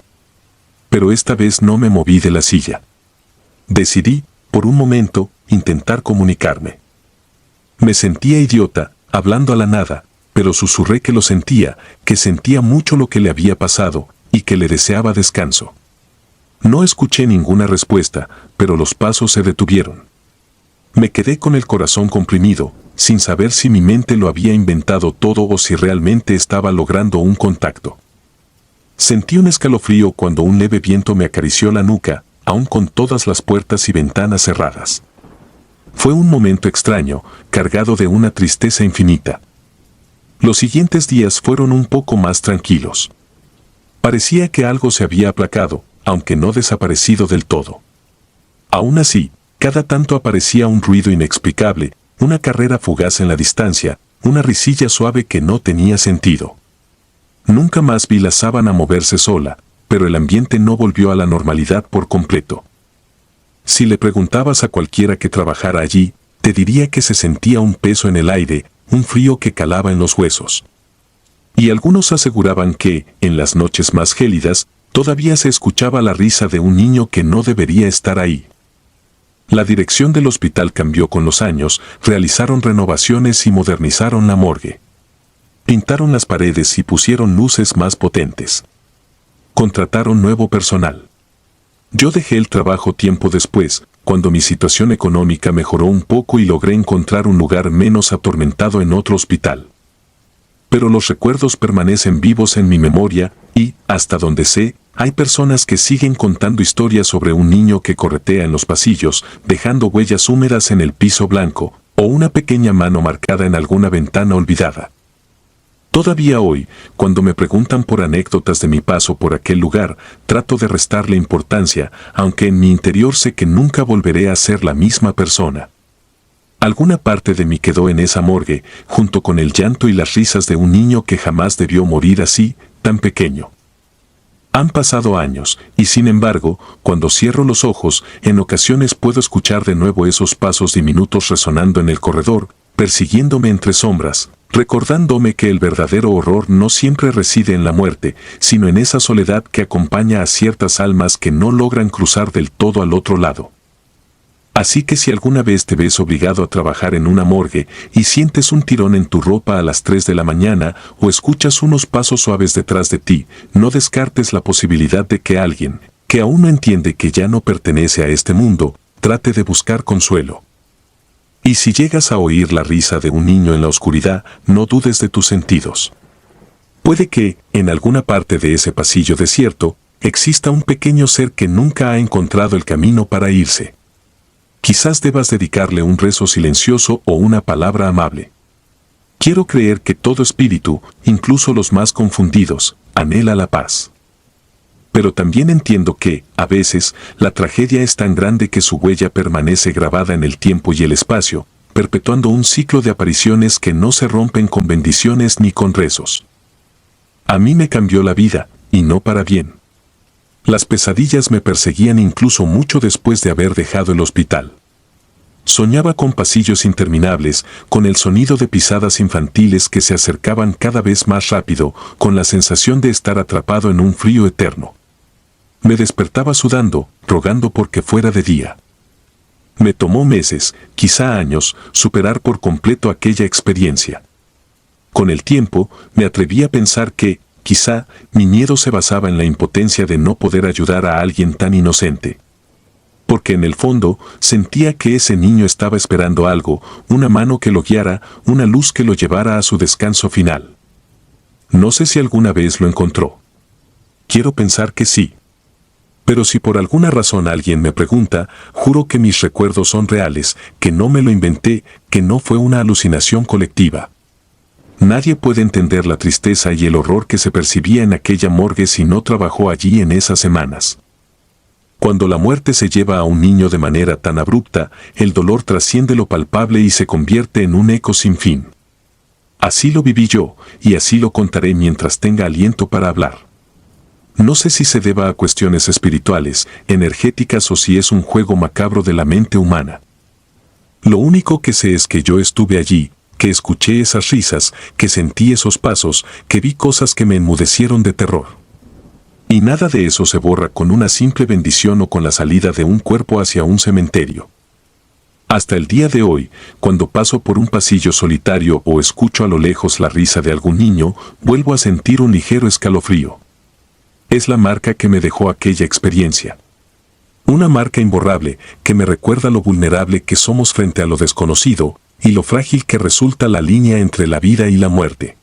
Pero esta vez no me moví de la silla. Decidí, por un momento, intentar comunicarme. Me sentía idiota, hablando a la nada, pero susurré que lo sentía, que sentía mucho lo que le había pasado, y que le deseaba descanso. No escuché ninguna respuesta, pero los pasos se detuvieron. Me quedé con el corazón comprimido, sin saber si mi mente lo había inventado todo o si realmente estaba logrando un contacto. Sentí un escalofrío cuando un leve viento me acarició la nuca, aún con todas las puertas y ventanas cerradas. Fue un momento extraño, cargado de una tristeza infinita. Los siguientes días fueron un poco más tranquilos. Parecía que algo se había aplacado, aunque no desaparecido del todo. Aún así, Cada tanto aparecía un ruido inexplicable, una carrera fugaz en la distancia, una risilla suave que no tenía sentido. Nunca más vi la sábana moverse sola, pero el ambiente no volvió a la normalidad por completo. Si le preguntabas a cualquiera que trabajara allí, te diría que se sentía un peso en el aire, un frío que calaba en los huesos. Y algunos aseguraban que, en las noches más gélidas, todavía se escuchaba la risa de un niño que no debería estar ahí. La dirección del hospital cambió con los años, realizaron renovaciones y modernizaron la morgue. Pintaron las paredes y pusieron luces más potentes. Contrataron nuevo personal. Yo dejé el trabajo tiempo después, cuando mi situación económica mejoró un poco y logré encontrar un lugar menos atormentado en otro hospital. Pero los recuerdos permanecen vivos en mi memoria y, hasta donde sé, hay personas que siguen contando historias sobre un niño que corretea en los pasillos, dejando huellas húmedas en el piso blanco, o una pequeña mano marcada en alguna ventana olvidada. Todavía hoy, cuando me preguntan por anécdotas de mi paso por aquel lugar, trato de restarle importancia, aunque en mi interior sé que nunca volveré a ser la misma persona. Alguna parte de mí quedó en esa morgue, junto con el llanto y las risas de un niño que jamás debió morir así, tan pequeño. Han pasado años, y sin embargo, cuando cierro los ojos, en ocasiones puedo escuchar de nuevo esos pasos diminutos resonando en el corredor, persiguiéndome entre sombras, recordándome que el verdadero horror no siempre reside en la muerte, sino en esa soledad que acompaña a ciertas almas que no logran cruzar del todo al otro lado. Así que si alguna vez te ves obligado a trabajar en una morgue y sientes un tirón en tu ropa a las 3 de la mañana o escuchas unos pasos suaves detrás de ti, no descartes la posibilidad de que alguien, que aún no entiende que ya no pertenece a este mundo, trate de buscar consuelo. Y si llegas a oír la risa de un niño en la oscuridad, no dudes de tus sentidos. Puede que, en alguna parte de ese pasillo desierto, exista un pequeño ser que nunca ha encontrado el camino para irse. Quizás debas dedicarle un rezo silencioso o una palabra amable. Quiero creer que todo espíritu, incluso los más confundidos, anhela la paz. Pero también entiendo que, a veces, la tragedia es tan grande que su huella permanece grabada en el tiempo y el espacio, perpetuando un ciclo de apariciones que no se rompen con bendiciones ni con rezos. A mí me cambió la vida, y no para bien. Las pesadillas me perseguían incluso mucho después de haber dejado el hospital. Soñaba con pasillos interminables, con el sonido de pisadas infantiles que se acercaban cada vez más rápido, con la sensación de estar atrapado en un frío eterno. Me despertaba sudando, rogando porque fuera de día. Me tomó meses, quizá años, superar por completo aquella experiencia. Con el tiempo, me atreví a pensar que, quizá, mi miedo se basaba en la impotencia de no poder ayudar a alguien tan inocente. Porque en el fondo, sentía que ese niño estaba esperando algo, una mano que lo guiara, una luz que lo llevara a su descanso final. No sé si alguna vez lo encontró. Quiero pensar que sí. Pero si por alguna razón alguien me pregunta, juro que mis recuerdos son reales, que no me lo inventé, que no fue una alucinación colectiva. Nadie puede entender la tristeza y el horror que se percibía en aquella morgue si no trabajó allí en esas semanas. Cuando la muerte se lleva a un niño de manera tan abrupta, el dolor trasciende lo palpable y se convierte en un eco sin fin. Así lo viví yo, y así lo contaré mientras tenga aliento para hablar. No sé si se deba a cuestiones espirituales, energéticas o si es un juego macabro de la mente humana. Lo único que sé es que yo estuve allí, que escuché esas risas, que sentí esos pasos, que vi cosas que me enmudecieron de terror. Y nada de eso se borra con una simple bendición o con la salida de un cuerpo hacia un cementerio. Hasta el día de hoy, cuando paso por un pasillo solitario o escucho a lo lejos la risa de algún niño, vuelvo a sentir un ligero escalofrío. Es la marca que me dejó aquella experiencia. Una marca imborrable que me recuerda lo vulnerable que somos frente a lo desconocido, y lo frágil que resulta la línea entre la vida y la muerte.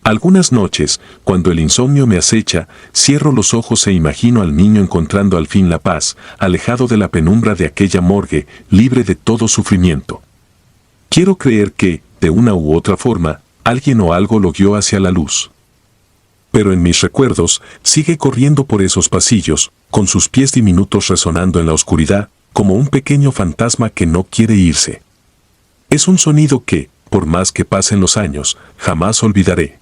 Algunas noches, cuando el insomnio me acecha, cierro los ojos e imagino al niño encontrando al fin la paz, alejado de la penumbra de aquella morgue, libre de todo sufrimiento. Quiero creer que, de una u otra forma, alguien o algo lo guió hacia la luz. Pero en mis recuerdos, sigue corriendo por esos pasillos, con sus pies diminutos resonando en la oscuridad, como un pequeño fantasma que no quiere irse. Es un sonido que, por más que pasen los años, jamás olvidaré.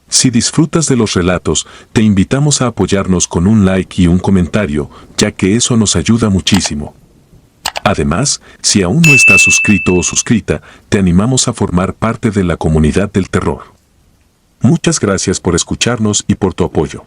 Si disfrutas de los relatos, te invitamos a apoyarnos con un like y un comentario, ya que eso nos ayuda muchísimo. Además, si aún no estás suscrito o suscrita, te animamos a formar parte de la comunidad del terror. Muchas gracias por escucharnos y por tu apoyo.